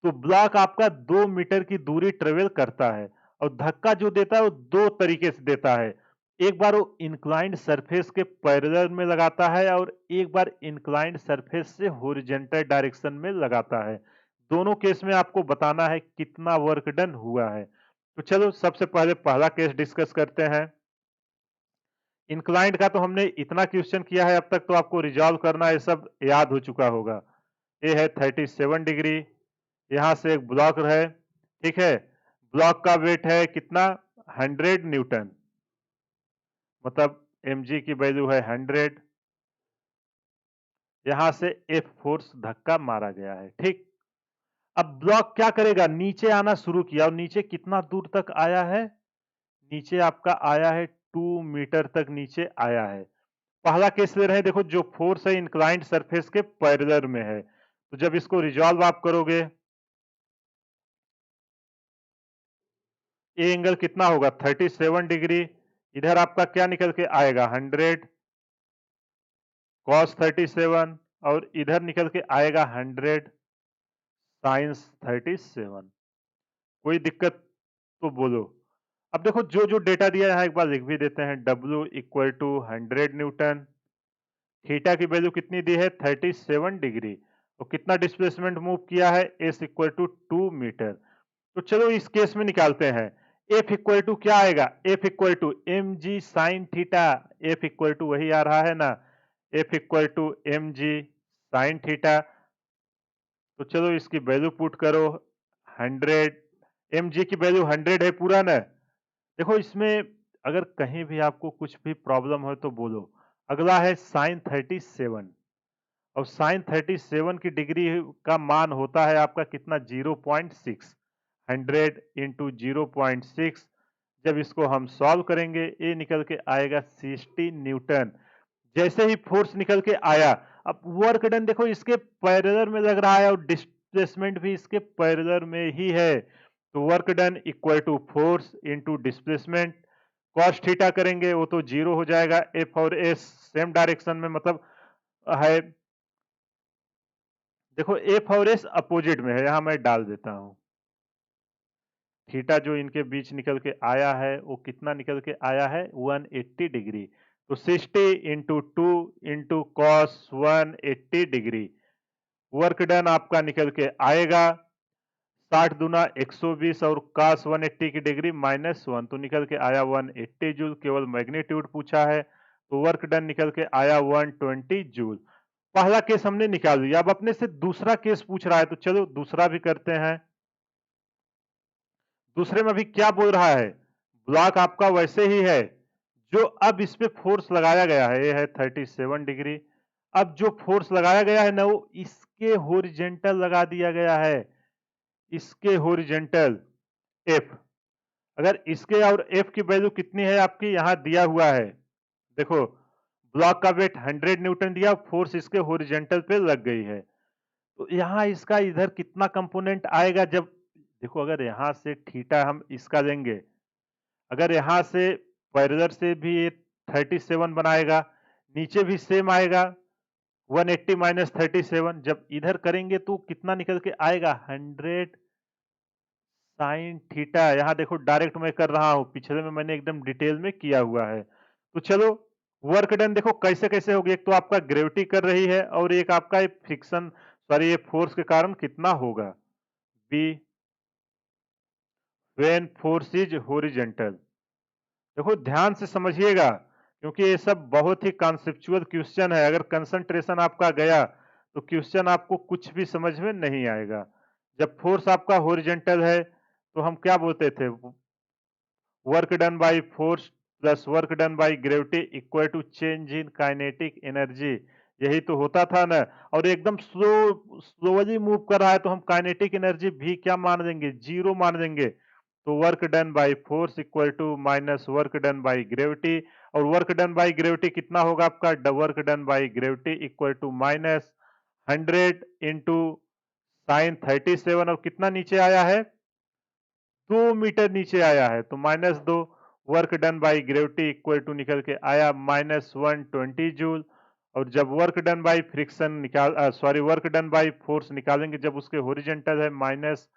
तो ब्लॉक आपका 2 मीटर की दूरी ट्रेवल करता है, और धक्का जो देता है वो दो तरीके से देता है, एक बार वो इंक्लाइंड सरफेस के पैरेलल में लगाता है, और एक बार इंक्लाइंड सरफेस से हॉरिजॉन्टल डायरेक्शन में लगाता है। दोनों केस में आपको बताना है कितना वर्क डन हुआ है। तो चलो सबसे पहले पहला केस डिस्कस करते हैं। इंक्लाइंड का तो हमने इतना क्वेश्चन किया है अब तक, तो आपको रिजॉल्व करना ये सब याद हो चुका होगा। ये है 37 डिग्री, यहाँ से एक ब्लॉक है, ठीक है। ब्लॉक का वेट है कितना, 100 न्यूटन, मतलब mg की वैल्यू है 100। यहाँ से F फोर्स धक्का मारा गया है, ठीक। अब ब्लॉक क्या करेगा, नीचे आना शुरू किया, और नीचे कितना दूर तक आया है, नीचे आपका आया है 2 मीटर तक नीचे आया है। पहला केस ले रहे हैं, देखो जो फोर्स है इंक्लाइंड सरफेस के पैरेलल में है, तो जब इसको रिजॉल्व आप करोगे, ये एंगल कितना होगा 37 डिग्री, इधर आपका क्या निकल के आएगा 100 cos 37, और इधर निकल के आएगा 100 साइंस 37। कोई दिक्कत तो बोलो। अब देखो जो जो डेटा दिया है एक बार लिख भी देते हैं। W equal to 100 newton, theta की वैल्यू कितनी दी है 37 डिग्री, और कितना डिस्प्लेसमेंट मूव किया है S इक्वल टू 2 मीटर। तो चलो इस केस में निकालते हैं। F इक्वल टू क्या आएगा, F equal to M G sine theta, F equal to वही आ रहा है ना, F equal to M G sine theta. तो चलो इसकी वैल्यू पुट करो, 100, एम जी की वैल्यू 100 है पूरा ना। देखो इसमें अगर कहीं भी आपको कुछ भी प्रॉब्लम हो तो बोलो। अगला है साइन 37, और साइन 37 की डिग्री का मान होता है आपका कितना 0.6, 100 इंटू 0.6। जब इसको हम सॉल्व करेंगे ये निकल के आएगा 60 न्यूटन। जैसे ही फोर्स निकल के आया, अब वर्क डन देखो इसके पैरेलल में लग रहा है, और डिस्प्लेसमेंट भी इसके पैरेलल में ही है, तो work done equal to force into displacement. Cos theta करेंगे वो तो जीरो हो जाएगा, एफ और एस सेम डायरेक्शन में मतलब है। देखो एफ और एस अपोजिट में है, यहां मैं डाल देता हूं। थीटा जो इनके बीच निकल के आया है वो कितना निकल के आया है 180 डिग्री। तो 60 into 2 into cos 180 degree, work done आपका निकल के आएगा 60 दूना 120, और cos 180 की डिग्री -1, तो निकल के आया 180 जूल। केवल मैग्नीट्यूड पूछा है, तो वर्क डन निकल के आया 120 जूल। पहला केस हमने निकाल लिया, अब अपने से दूसरा केस पूछ रहा है, तो चलो दूसरा भी करते हैं। दूसरे में अभी क्या बोल रहा है, ब्लॉक आपका वैसे ही है, जो अब इस पे फोर्स लगाया गया है, ये है 37 डिग्री। अब जो फोर्स लगाया गया है ना वो इसके होरिजेंटल लगा दिया गया है, इसके होरिजेंटल एफ। अगर इसके और एफ की वैल्यू कितनी है आपकी यहां दिया हुआ है, देखो ब्लॉक का वेट 100 न्यूटन दिया, फोर्स इसके होरिजेंटल पे लग गई है, तो यहाँ इसका इधर कितना कंपोनेंट आएगा। जब देखो अगर यहां से थीटा हम इसका लेंगे, अगर यहां से पैरेलल से भी ये 37 बनाएगा, नीचे भी सेम आएगा 180 माइनस 37, जब इधर करेंगे तो कितना निकल के आएगा 100 साइन थीटा। यहाँ देखो डायरेक्ट मैं कर रहा हूं, पिछले में मैंने एकदम डिटेल में किया हुआ है। तो चलो वर्क डन देखो कैसे कैसे होगी, एक तो आपका ग्रेविटी कर रही है, और एक आपका फ्रिक्शन सॉरी ये फोर्स के कारण कितना होगा, B when force is horizontal. देखो ध्यान से समझिएगा, क्योंकि ये सब बहुत ही कॉन्सेप्चुअल क्वेश्चन है, अगर कंसंट्रेशन आपका गया तो क्वेश्चन आपको कुछ भी समझ में नहीं आएगा। जब फोर्स आपका हॉरिजॉन्टल है तो हम क्या बोलते थे, work done by force plus work done by gravity equal to change in kinetic energy, यही तो होता था ना। और एकदम स्लोली मूव कर रहा है तो हम काइनेटिक एनर्जी भी क्या मान देंगे, जीरो मान देंगे। तो work done by force equal to minus work done by gravity, और वर्क डन बाय ग्रेविटी कितना होगा आपका, work done by gravity equal to minus 100 into sine 37, और कितना नीचे आया है 2 मीटर नीचे आया है, तो -2 work done by gravity equal to निकल के आया -120 जूल। और जब वर्क डन बाय फ्रिक्शन निकाल sorry work done by force निकालेंगे, जब उसके हॉरिजॉन्टल है minus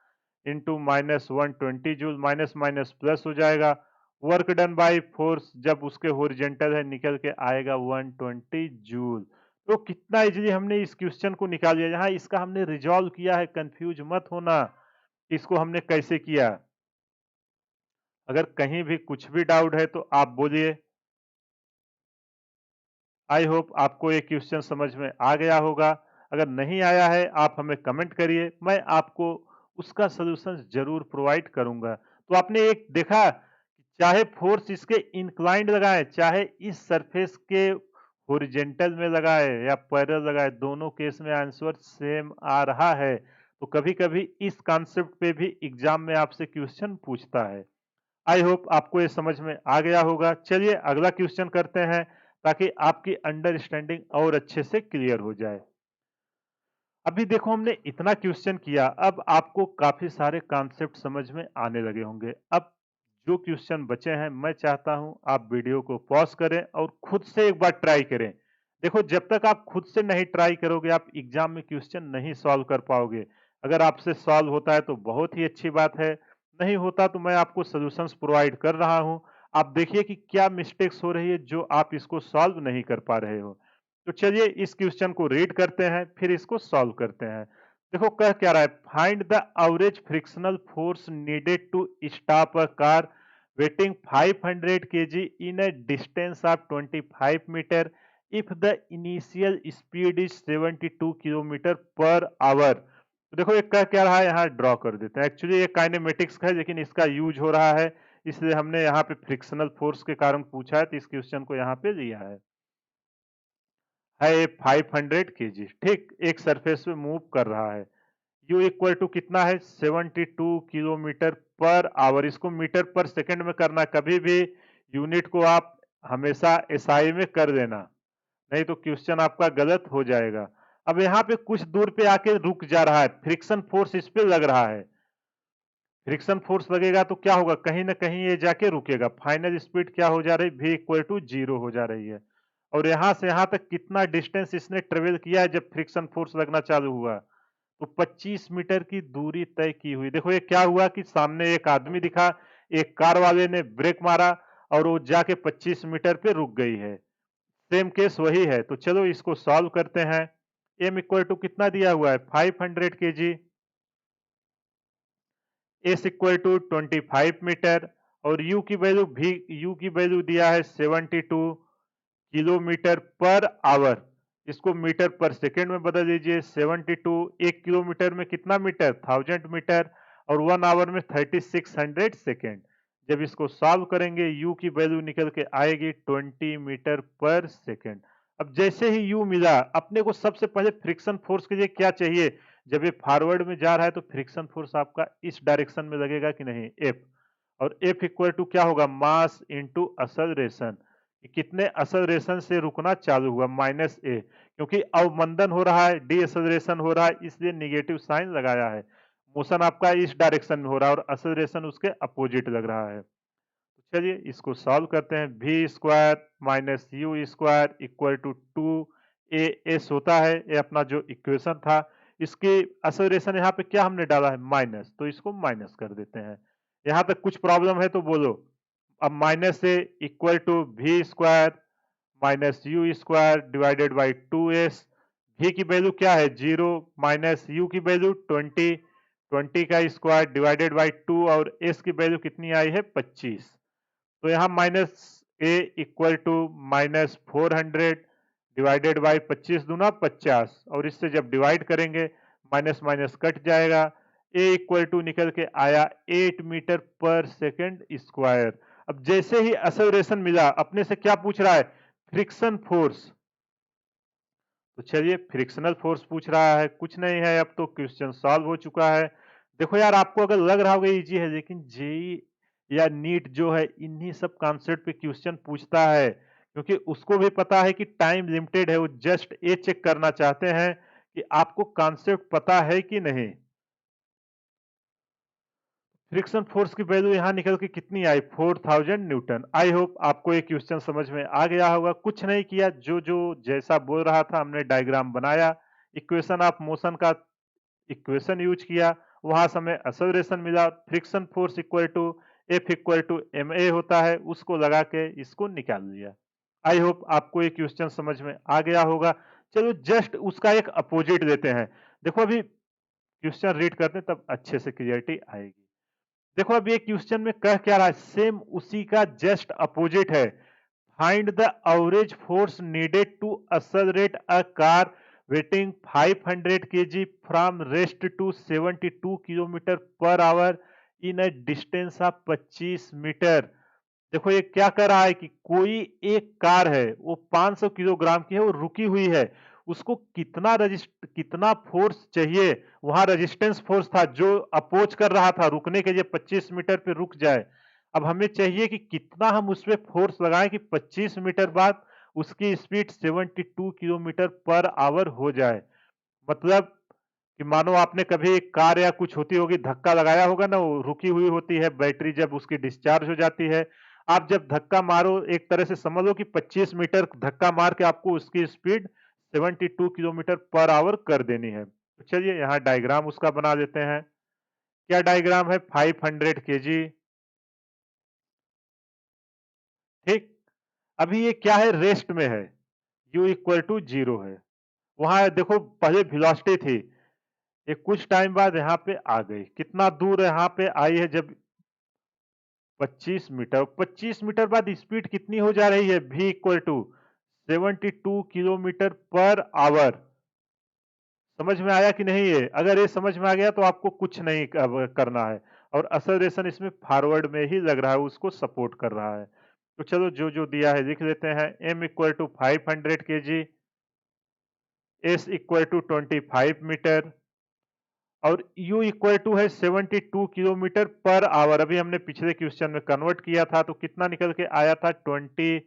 into -120 joule, minus minus plus हो जाएगा। वर्क डन बाय फोर्स जब उसके हॉरिजॉन्टल है निकल के आएगा 120 जूल। तो कितना इजीली हमने इस क्वेश्चन को निकाल लिया, यहाँ इसका हमने रिजॉल्व किया है, कंफ्यूज मत होना इसको हमने कैसे किया। अगर कहीं भी कुछ भी डाउट है तो आप बोलिए। आई होप आपको ये क्वेश्चन समझ में आ गया होगा। अगर नहीं आया है आप हमें कमेंट करिए, मैं आपको उसका सॉल्यूशन ज़रूर प्रोवाइड करूँगा। तो आपने एक देखा कि चाहे फोर्स इसके इंक्लाइंड लगाएँ, चाहे इस सरफेस के हॉरिजॉन्टल में लगाएँ या पैरेलल लगाएँ, दोनों केस में आंसर सेम आ रहा है। तो कभी-कभी इस कॉन्सेप्ट पे भी एग्ज़ाम में आपसे क्वेश्चन पूछता है। आई होप आपको ये समझ में आ गया होगा। चलिए अगला क्वेश्चन करते हैं ताकि आपकी अंडरस्टैंडिंग और अच्छे से क्लियर हो जाए। अभी देखो हमने इतना क्वेश्चन किया, अब आपको काफी सारे कॉन्सेप्ट समझ में आने लगे होंगे। अब जो क्वेश्चन बचे हैं मैं चाहता हूं आप वीडियो को पॉज करें और खुद से एक बार ट्राई करें। देखो जब तक आप खुद से नहीं ट्राई करोगे आप एग्जाम में क्वेश्चन नहीं सॉल्व कर पाओगे। अगर आपसे सॉल्व होता है तो बहुत ही अच्छी बात है, नहीं होता तो मैं आपको सॉल्यूशंस प्रोवाइड कर रहा हूं। आप देखिए कि क्या मिस्टेक्स हो रही है जो आप इसको सॉल्व नहीं कर पा रहे हो। तो चलिए इस क्वेश्चन को रीड करते हैं फिर इसको सॉल्व करते हैं। देखो कह क्या रहा है, find the average frictional force needed to stop a car weighing 500 kg in a distance of 25 metre if the initial speed is 72 kilometre per hour. तो देखो ये कह क्या रहा है, यहाँ ड्रॉ कर देते हैं। एक्चुअली ये काइनेमेटिक्स है लेकिन इसका यूज हो रहा है, इसलिए हमने यहाँ पे फ्रिक्शनल फोर्स के कारण पूछा है तो इस क्वेश्चन को यहाँ पे लिया है 500 केजी, ठीक एक सरफेस पे मूव कर रहा है। यू इक्वल टू कितना है 72 किलोमीटर पर आवर। इसको मीटर पर सेकंड में करना, कभी भी यूनिट को आप हमेशा एसआई में कर देना, नहीं तो क्वेश्चन आपका गलत हो जाएगा। अब यहाँ पे कुछ दूर पे आके रुक जा रहा है, फ्रिक्शन फोर्स इस पे लग रहा है। फ्रिक्शन फोर्स लगेगा तो क्या होगा, कहीं ना कहीं ये जाके रुकेगा। फाइनल स्पीड क्या हो जा रही है, v इक्वल टू 0 हो जा रही है। और यहां से यहां तक कितना डिस्टेंस इसने ट्रेवल किया है जब फ्रिक्शन फोर्स लगना चालू हुआ, तो 25 मीटर की दूरी तय की हुई। देखो ये क्या हुआ कि सामने एक आदमी दिखा, एक कार वाले ने ब्रेक मारा और वो जाके 25 मीटर पे रुक गई है। सेम केस वही है। तो चलो इसको सॉल्व करते हैं। एम इक्वल टू कितना दिया हुआ है 500 kg, S equal to 25 metre और यू की वैल्यू भी, यू की वैल्यू दिया है 72 किलोमीटर पर आवर। इसको मीटर पर सेकेंड में बदल दीजिए। 72 एक किलोमीटर में कितना मीटर, 1000 मीटर, और 1 आवर में 3600 सेकेंड। जब इसको सॉल्व करेंगे यू की वैल्यू निकल के आएगी 20 मीटर पर सेकेंड। अब जैसे ही यू मिला, अपने को सबसे पहले फ्रिक्शन फोर्स के लिए क्या चाहिए, जब ये फॉरवर्ड में जा रहा है तो फ्रिक्शन फोर्स आपका इस डायरेक्शन में लगेगा कि नहीं, एफ। और एफ इक्वल टू क्या होगा, मास इंटू असलरेशन। कितने असलरेशन से रुकना चालू हुआ, माइनस ए, क्योंकि अवमंदन हो रहा है, डी असलरेशन हो रहा है, इसलिए निगेटिव साइन लगाया है। मोशन आपका इस डायरेक्शन में हो रहा है और असलरेशन उसके अपोजिट लग रहा है। तो चलिए इसको सॉल्व करते हैं। V square minus U square equal to 2 S होता है, ये अपना जो इक्वेशन था। इसकी असोरेशन यहाँ पे क्या हमने डाला है, माइनस, तो इसको माइनस कर देते हैं। यहाँ तक कुछ प्रॉब्लम है तो बोलो। अब माइनस से equal to V square minus U square divided by 2s। V की वैल्यू क्या है 0, माइनस यू की वैल्यू 20, 20 का स्क्वायर डिवाइडेड बाई 2, और s की वैल्यू कितनी आई है 25। तो यहाँ minus A equal to minus 400 divided by 25 दूना 50, और इससे जब डिवाइड करेंगे माइनस माइनस कट जाएगा। ए इक्वल टू निकल के आया 8 मीटर पर सेकेंड स्क्वायर। अब जैसे ही असलरेशन मिला, अपने से क्या पूछ रहा है, फ्रिक्शन फोर्स। तो चलिए फ्रिक्शनल फोर्स पूछ रहा है, कुछ नहीं है, अब तो क्वेश्चन सॉल्व हो चुका है। देखो यार आपको अगर लग रहा होगा इजी है, लेकिन जेई या नीट जो है इन्हीं सब कॉन्सेप्ट पे क्वेश्चन पूछता है, क्योंकि उसको भी पता है कि टाइम लिमिटेड है। वो जस्ट ये चेक करना चाहते हैं कि आपको कॉन्सेप्ट पता है कि नहीं। फ्रिक्शन फोर्स की वैल्यू यहाँ निकल के कितनी आई 4000 न्यूटन। आई होप आपको ये क्वेश्चन समझ में आ गया होगा। कुछ नहीं किया, जो जो जैसा बोल रहा था हमने डायग्राम बनाया, इक्वेशन ऑफ मोशन का इक्वेशन यूज किया, वहां से हमें एक्सेलरेशन मिला। Friction force equal to F equal to M A होता है, उसको लगा के इसको निकाल लिया। आई होप आपको ये क्वेश्चन समझ में आ गया होगा। चलो जस्ट उसका एक अपोजिट लेते हैं। देखो अभी क्वेश्चन रीड करते हैं तब अच्छे से क्लियरिटी आएगी। देखो अब ये क्वेश्चन में कह क्या रहा है, सेम उसी का जस्ट अपोजिट है। Find the average force needed to accelerate a car weighing 500 kg from rest to 72 kilometre per hour in a distance of 25 metre. देखो ये क्या कर रहा है कि कोई एक कार है वो 500 किलोग्राम की है, वो रुकी हुई है, उसको कितना फोर्स चाहिए, वहां रेजिस्टेंस फोर्स था जो अपोज कर रहा था रुकने के लिए 25 मीटर पे रुक जाए। अब हमें चाहिए कि कितना हम उस पे फोर्स लगाएं कि 25 मीटर बाद उसकी स्पीड 72 किलोमीटर पर आवर हो जाए। मतलब कि मानो आपने कभी एक कार या कुछ होती होगी धक्का लगाया होगा ना, वो रुकी हुई होती है, बैटरी जब उसकी डिस्चार्ज हो जाती है, आप जब धक्का मारो एक तरह से समझ लो कि 25 मीटर धक्का मार के आपको उसकी स्पीड 72 किलोमीटर पर आवर कर देनी है। तो चलिए यहाँ डायग्राम उसका बना देते हैं। क्या डायग्राम है? 500 केजी, ठीक। अभी ये क्या है? रेस्ट में है, u इक्वल टू 0 है। वहां देखो पहले वेलोसिटी थी, ये कुछ टाइम बाद यहाँ पे आ गई। कितना दूर यहाँ पे आई है? जब 25 मीटर, 25 मीटर बाद स्पीड कितनी हो जा रही है? v equal to 72 kilometre per hour. समझ में आया कि नहीं? ये अगर ये समझ में आ गया तो आपको कुछ नहीं करना है, और एक्सेलरेशन इसमें फॉरवर्ड में ही लग रहा है, उसको सपोर्ट कर रहा है। तो चलो जो जो दिया है लिख लेते हैं। m equal to 500 kg, s equal to 25 metre, और u इक्वल टू है 72 किलोमीटर पर आवर। अभी हमने पिछले क्वेश्चन में कन्वर्ट किया था तो कितना निकल के आया था? 20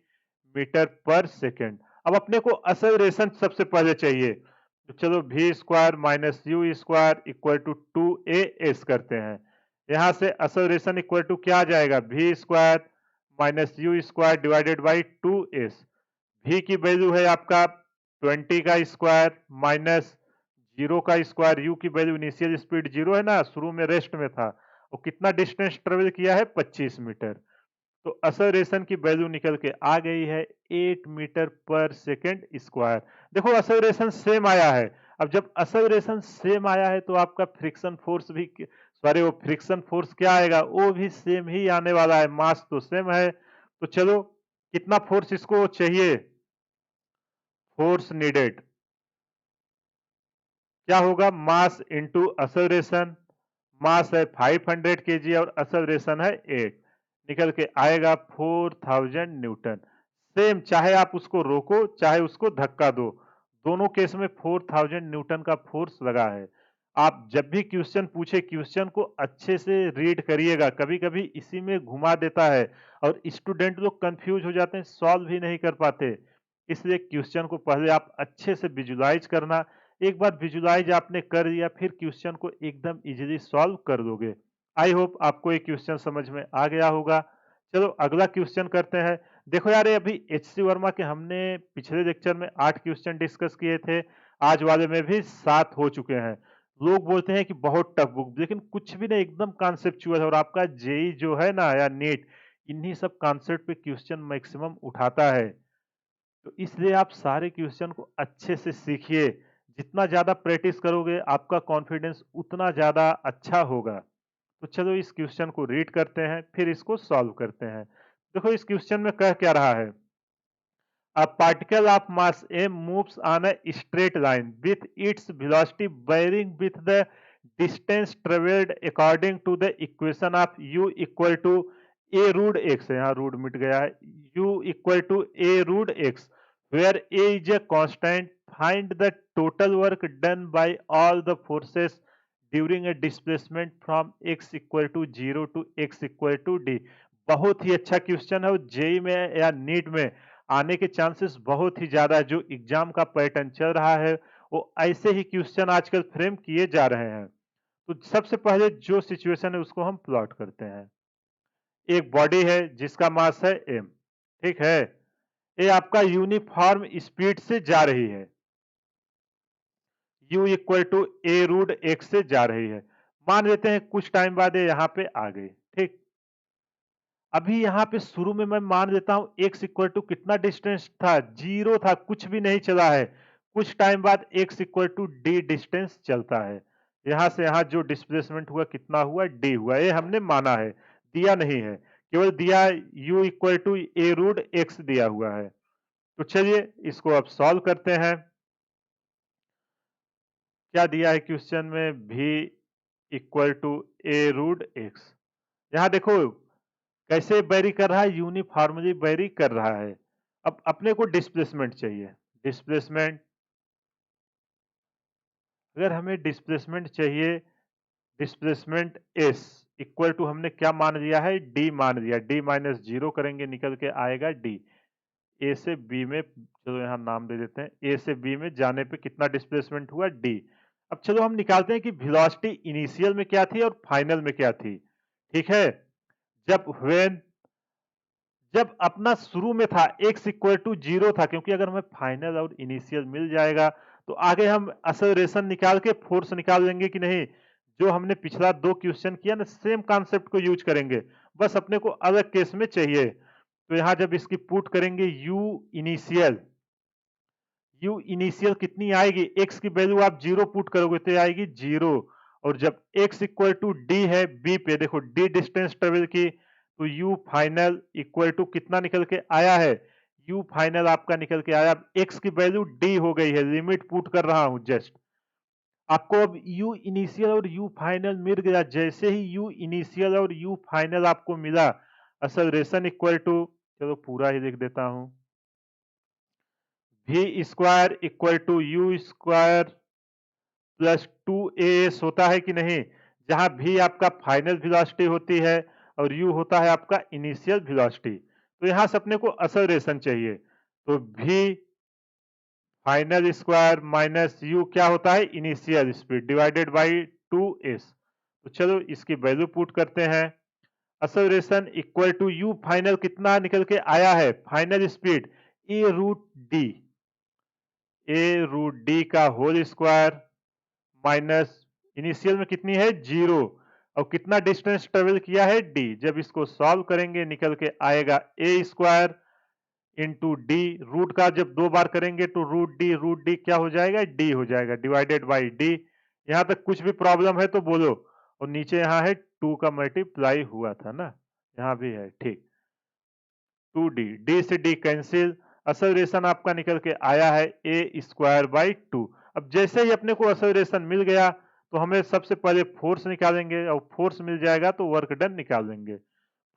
मीटर पर सेकेंड। अब अपने को एक्सेलरेशन सबसे पहले चाहिए, तो चलो v square minus U square equal to 2as करते हैं। यहां से एक्सेलरेशन इक्वल टू क्या आ जाएगा? v square minus U square divided by 2s। v की वैल्यू है आपका 20 का स्क्वायर माइनस 0 का स्क्वायर। u की वैल्यू इनिशियल स्पीड 0 है ना, शुरू में रेस्ट में था, और कितना डिस्टेंस ट्रेवल किया है? 25 मीटर। तो एक्सेलरेशन की वैल्यू निकल के आ गई है 8 मीटर पर सेकेंड स्क्वायर। देखो एक्सेलरेशन सेम आया है। अब जब एक्सेलरेशन सेम आया है तो आपका फ्रिक्शन फोर्स भी, सॉरी, वो फ्रिक्शन फोर्स क्या आएगा? वो भी सेम ही आने वाला है, मास तो सेम है। तो चलो कितना फोर्स इसको चाहिए? फोर्स नीडेड क्या होगा? Mass into acceleration. मास है 500 केजी और एक्सेलरेशन है 8, निकल के आएगा 4000 न्यूटन। सेम, चाहे आप उसको रोको चाहे उसको धक्का दो, दोनों केस में 4000 न्यूटन का फोर्स लगा है। आप जब भी क्वेश्चन पूछे, क्वेश्चन को अच्छे से रीड करिएगा, कभी कभी इसी में घुमा देता है और स्टूडेंट लोग कंफ्यूज हो जाते हैं, सॉल्व भी नहीं कर पाते। इसलिए क्वेश्चन को पहले आप अच्छे से विजुलाइज करना। एक बार विजुलाइज आपने कर दिया, फिर क्वेश्चन को एकदम इजीली सॉल्व कर दोगे। आई होप आपको ये क्वेश्चन समझ में आ गया होगा। चलो अगला क्वेश्चन करते हैं। देखो यार, ये अभी एचसी वर्मा के हमने पिछले लेक्चर में 8 क्वेश्चन डिस्कस किए थे, आज वाले में भी 7 हो चुके हैं। लोग बोलते हैं कि बहुत टफ बुक, लेकिन कुछ भी नहीं, एकदम कॉन्सेप्चुअल है, और आपका जेई जो है ना या नीट, इन्हीं सब कॉन्सेप्ट पे क्वेश्चन मैक्सिमम उठाता है। तो इसलिए आप सारे क्वेश्चन को अच्छे से सीखिए। जितना ज्यादा प्रैक्टिस करोगे आपका कॉन्फिडेंस उतना ज्यादा अच्छा होगा। तो चलो इस क्वेश्चन को रीड करते हैं, फिर इसको सॉल्व करते हैं। देखो इस क्वेश्चन में कह क्या रहा है? A particle of mass m moves on a straight line with its velocity varying with the distance traveled according to the equation of u equal to a root x है, यहाँ रूट मिट गया है, u equal to a root x where a is a constant. Find the total work done by all the forces during a displacement from x equal to 0 to x equal to d। बहुत ही अच्छा क्वेश्चन है, और जेई में या नीट में आने के चांसेस बहुत ही ज्यादा है। जो एग्जाम का पैटर्न चल रहा है वो ऐसे ही क्वेश्चन आजकल फ्रेम किए जा रहे हैं। तो सबसे पहले जो सिचुएशन है उसको हम प्लॉट करते हैं। एक बॉडी है जिसका मास है m, ठीक है, ये आपका यूनिफॉर्म स्पीड से जा रही है, u equal to a root x से जा रही है। मान लेते हैं कुछ टाइम बाद ये यहाँ पे आ गई, ठीक। अभी यहाँ पे शुरू में मैं मान लेता हूं x इक्वल टू कितना डिस्टेंस था? 0 था, कुछ भी नहीं चला है। कुछ टाइम बाद x equal to d distance चलता है। यहां से यहां जो डिस्प्लेसमेंट हुआ कितना हुआ? d हुआ। ये हमने माना है, दिया नहीं है। केवल दिया u equal to A root X दिया हुआ है। तो चलिए इसको अब सॉल्व करते हैं। क्या दिया है क्वेश्चन में? v equal to A root X. यहाँ देखो कैसे वेरी कर रहा है, यूनिफॉर्मली वेरी कर रहा है। अब अपने को डिस्प्लेसमेंट चाहिए। डिस्प्लेसमेंट, अगर हमें डिस्प्लेसमेंट चाहिए, डिस्प्लेसमेंट एस इक्वल टू हमने क्या मान लिया है? डी मान लिया। डी माइनस जीरो करेंगे, निकल के आएगा डी। ए से बी में, चलो यहाँ नाम दे देते हैं, ए से बी में जाने पे कितना डिस्प्लेसमेंट हुआ? डी। अब चलो हम निकालते हैं कि वेलोसिटी इनिशियल में क्या थी और फाइनल में क्या थी। ठीक है, जब अपना शुरू में था x इक्वल टू जीरो था, क्योंकि अगर हमें फाइनल और इनिशियल मिल जाएगा तो आगे हम एक्सेलरेशन निकाल के फोर्स निकाल लेंगे कि नहीं। जो हमने पिछला 2 क्वेश्चन किया ना, सेम कॉन्सेप्ट को यूज करेंगे, बस अपने को अलग केस में चाहिए। तो यहां जब इसकी पुट करेंगे u इनिशियल कितनी आएगी? x की वैल्यू आप जीरो पुट करोगे तो आएगी जीरो। और जब x इक्वल टू डी है b पे, देखो d डिस्टेंस ट्रेवल की, तो u फाइनल इक्वल टू कितना निकल के आया है? u फाइनल आपका निकल के आया, x की वैल्यू d हो गई है, लिमिट पुट कर रहा हूं जस्ट। आपको अब u इनिशियल और u फाइनल मिल गया। जैसे ही u इनिशियल और u फाइनल आपको मिला, एक्सेलरेशन इक्वल टू, चलो पूरा ही लिख देता हूं, v square equal to u square plus 2as होता है कि नहीं? जहां v आपका फाइनल वेलोसिटी होती है और u होता है आपका इनिशियल वेलोसिटी। तो यहां से अपने को एक्सेलरेशन चाहिए, तो v final square minus u क्या होता है? Initial speed divided by 2s। तो चलो इसकी वैल्यू पुट करते हैं। Acceleration equal to u final कितना निकल के आया है? Final speed A root D का होल स्क्वायर माइनस इनिशियल में कितनी है? जीरो। और कितना डिस्टेंस ट्रेवल किया है? डी। जब इसको सॉल्व करेंगे निकल के आएगा ए स्क्वायर इंटू डी। रूट का जब 2 बार करेंगे तो रूट डी क्या हो जाएगा? डी हो जाएगा, डिवाइडेड बाई डी। यहां तक कुछ भी प्रॉब्लम है तो बोलो। और नीचे यहां है 2 का मल्टीप्लाई हुआ था ना, यहां भी है, ठीक। 2d, d से d कैंसिल, एक्सेलरेशन आपका निकल के आया है ए स्क्वायर बाई 2। अब जैसे ही अपने को एक्सेलरेशन मिल गया तो हमें सबसे पहले फोर्स निकालेंगे, और फोर्स मिल जाएगा तो वर्क डन निकाल लेंगे।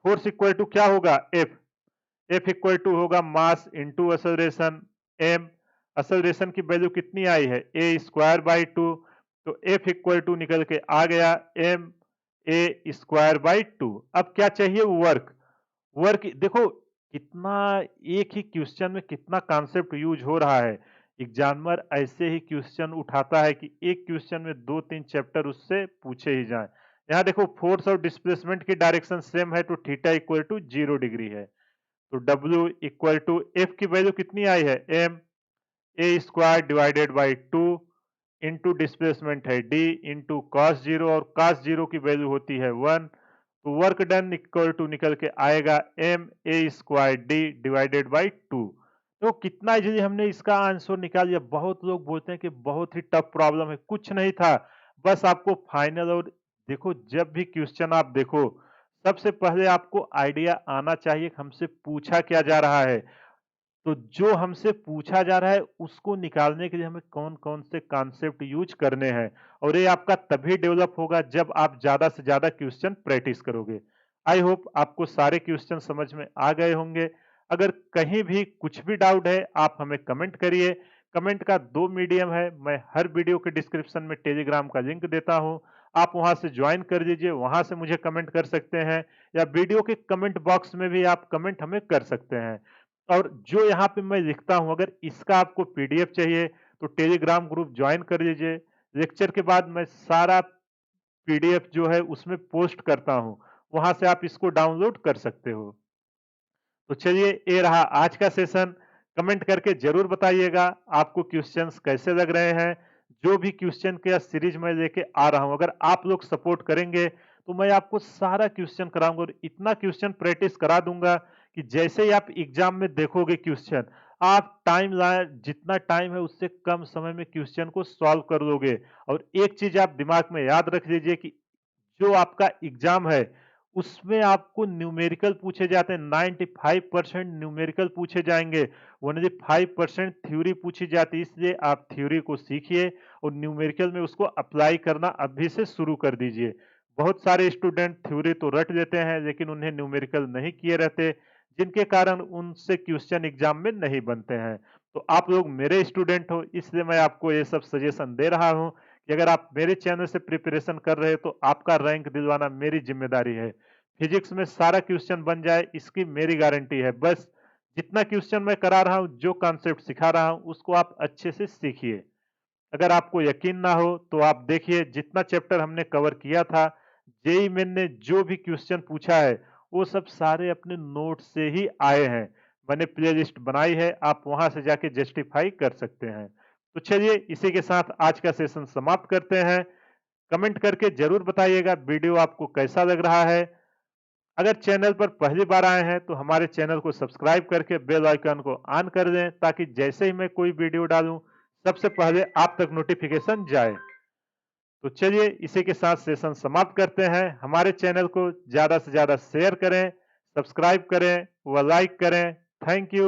फोर्स इक्वल टू क्या होगा? एफ। एफ इक्वल टू होगा mass into acceleration M. Acceleration की वैल्यू कितनी आई है? A square by 2। तो एफ इक्वल टू निकल के आ गया एम ए स्क्वायर बाई 2। अब क्या चाहिए? वर्क। वर्क देखो कितना, एक ही क्वेश्चन में कितना कॉन्सेप्ट यूज हो रहा है। एग्जामिनर ऐसे ही क्वेश्चन उठाता है कि एक क्वेश्चन में 2-3 चैप्टर उससे पूछे ही जाएं। यहाँ देखो फोर्स और डिस्प्लेसमेंट की डायरेक्शन सेम है, तो थीटा इक्वल टू 0 डिग्री है। तो W इक्वल टू एफ की वैल्यू कितनी आई है? M A square divided by 2 into displacement है डी इंटू कॉस जीरो, और कॉस जीरो की वैल्यू होती है 1। तो वर्क डन इक्वल टू निकल के आएगा M A square D divided by 2। तो कितना इजीली हमने इसका आंसर निकाल लिया। बहुत लोग बोलते हैं कि बहुत ही टफ प्रॉब्लम है, कुछ नहीं था, बस आपको फाइनल। और देखो जब भी क्वेश्चन आप देखो, सबसे पहले आपको आइडिया आना चाहिए हमसे पूछा क्या जा रहा है। तो जो हमसे पूछा जा रहा है उसको निकालने के लिए हमें कौन-कौन से कॉन्सेप्ट यूज करने हैं, और ये आपका तभी डेवलप होगा जब आप ज्यादा से ज्यादा क्वेश्चन प्रैक्टिस करोगे। आई होप आपको सारे क्वेश्चन समझ में आ गए होंगे। अगर कहीं भी कुछ भी डाउट है आप हमें कमेंट करिए। कमेंट का 2 मीडियम है, मैं हर वीडियो के डिस्क्रिप्शन में टेलीग्राम का लिंक देता हूं, आप वहां से ज्वाइन कर लीजिए, वहां से मुझे कमेंट कर सकते हैं, या वीडियो के कमेंट बॉक्स में भी आप कमेंट हमें कर सकते हैं। और जो यहाँ पे मैं लिखता हूँ, अगर इसका आपको पीडीएफ चाहिए तो टेलीग्राम ग्रुप ज्वाइन कर लीजिए। लेक्चर के बाद मैं सारा पीडीएफ जो है उसमें पोस्ट करता हूँ, वहां से आप इसको डाउनलोड कर सकते हो। तो चलिए ये रहा आज का सेशन। कमेंट करके जरूर बताइएगा आपको क्वेश्चंस कैसे लग रहे हैं। जो भी क्वेश्चन का सीरीज मैं लेके आ रहा हूं, अगर आप लोग सपोर्ट करेंगे तो मैं आपको सारा क्वेश्चन कराऊंगा, और इतना क्वेश्चन प्रैक्टिस करा दूंगा कि जैसे ही आप एग्जाम में देखोगे क्वेश्चन, आप जितना टाइम है उससे कम समय में क्वेश्चन को सॉल्व कर लोगे। और एक चीज आप दिमाग में याद रख लीजिए कि जो आपका एग्जाम है उसमें आपको न्यूमेरिकल पूछे जाते हैं, 95% न्यूमेरिकल पूछे जाएँगे, ओनली 5% थ्योरी पूछी जाती है, इसलिए आप थ्योरी को सीखिए और न्यूमेरिकल में उसको अप्लाई करना अभी से शुरू कर दीजिए। बहुत सारे स्टूडेंट थ्योरी तो रट लेते हैं, लेकिन उन्हें न्यूमेरिकल नहीं किए रहते, जिनके कारण उनसे क्वेश्चन एग्जाम में नहीं बनते हैं। तो आप लोग मेरे स्टूडेंट हो, इसलिए मैं आपको ये सब सजेशन दे रहा हूँ कि अगर आप मेरे चैनल से प्रिपरेशन कर रहे हो, तो आपका रैंक दिलवाना मेरी ज़िम्मेदारी है। फिजिक्स में सारा क्वेश्चन बन जाए, इसकी मेरी गारंटी है। बस जितना क्वेश्चन मैं करा रहा हूँ, जो कॉन्सेप्ट सिखा रहा हूँ, उसको आप अच्छे से सीखिए। अगर आपको यकीन ना हो तो आप देखिए जितना चैप्टर हमने कवर किया था, जेईई मेन ने जो भी क्वेश्चन पूछा है, वो सब सारे अपने नोट से ही आए हैं। मैंने प्लेलिस्ट बनाई है, आप वहां से जाके जस्टिफाई कर सकते हैं। तो चलिए इसी के साथ आज का सेशन समाप्त करते हैं। कमेंट करके जरूर बताइएगा वीडियो आपको कैसा लग रहा है। अगर चैनल पर पहली बार आए हैं तो हमारे चैनल को सब्सक्राइब करके बेल आइकन को ऑन कर दें, ताकि जैसे ही मैं कोई वीडियो डालूं, सबसे पहले आप तक नोटिफिकेशन जाए। तो चलिए इसी के साथ सेशन समाप्त करते हैं। हमारे चैनल को ज़्यादा से ज़्यादा शेयर करें, सब्सक्राइब करें व लाइक करें। Thank you.